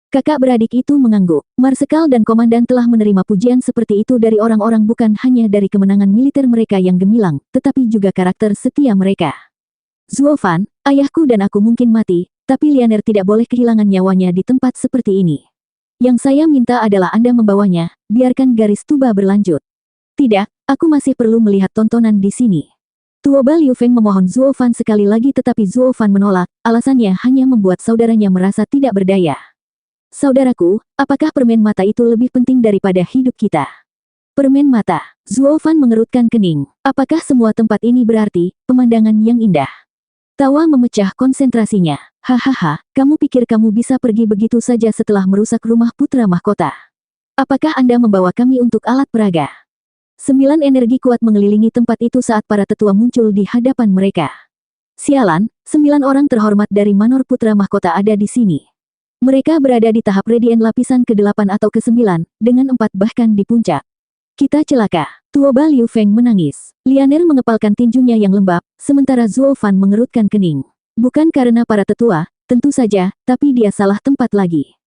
Kakak beradik itu mengangguk. Marsekal dan komandan telah menerima pujian seperti itu dari orang-orang bukan hanya dari kemenangan militer mereka yang gemilang, tetapi juga karakter setia mereka. Zuofan, ayahku dan aku mungkin mati, tapi Lianer tidak boleh kehilangan nyawanya di tempat seperti ini. Yang saya minta adalah Anda membawanya, biarkan garis tuba berlanjut. Tidak, aku masih perlu melihat tontonan di sini. Tuoba Liu Feng memohon Zuofan sekali lagi tetapi Zuofan menolak, alasannya hanya membuat saudaranya merasa tidak berdaya. Saudaraku, apakah permen mata itu lebih penting daripada hidup kita? Permen mata, Zuofan mengerutkan kening. Apakah semua tempat ini berarti pemandangan yang indah? Tawa memecah konsentrasinya. Hahaha, kamu pikir kamu bisa pergi begitu saja setelah merusak rumah putra mahkota? Apakah Anda membawa kami untuk alat peraga? 9 energi kuat mengelilingi tempat itu saat para tetua muncul di hadapan mereka. Sialan, 9 orang terhormat dari Manor Putra Mahkota ada di sini. Mereka berada di tahap Radiant lapisan ke-8 atau ke-9, dengan 4 bahkan di puncak. Kita celaka. Tuoba Liu Feng menangis. Lianer mengepalkan tinjunya yang lembab, sementara Zuofan mengerutkan kening. Bukan karena para tetua, tentu saja, tapi dia salah tempat lagi.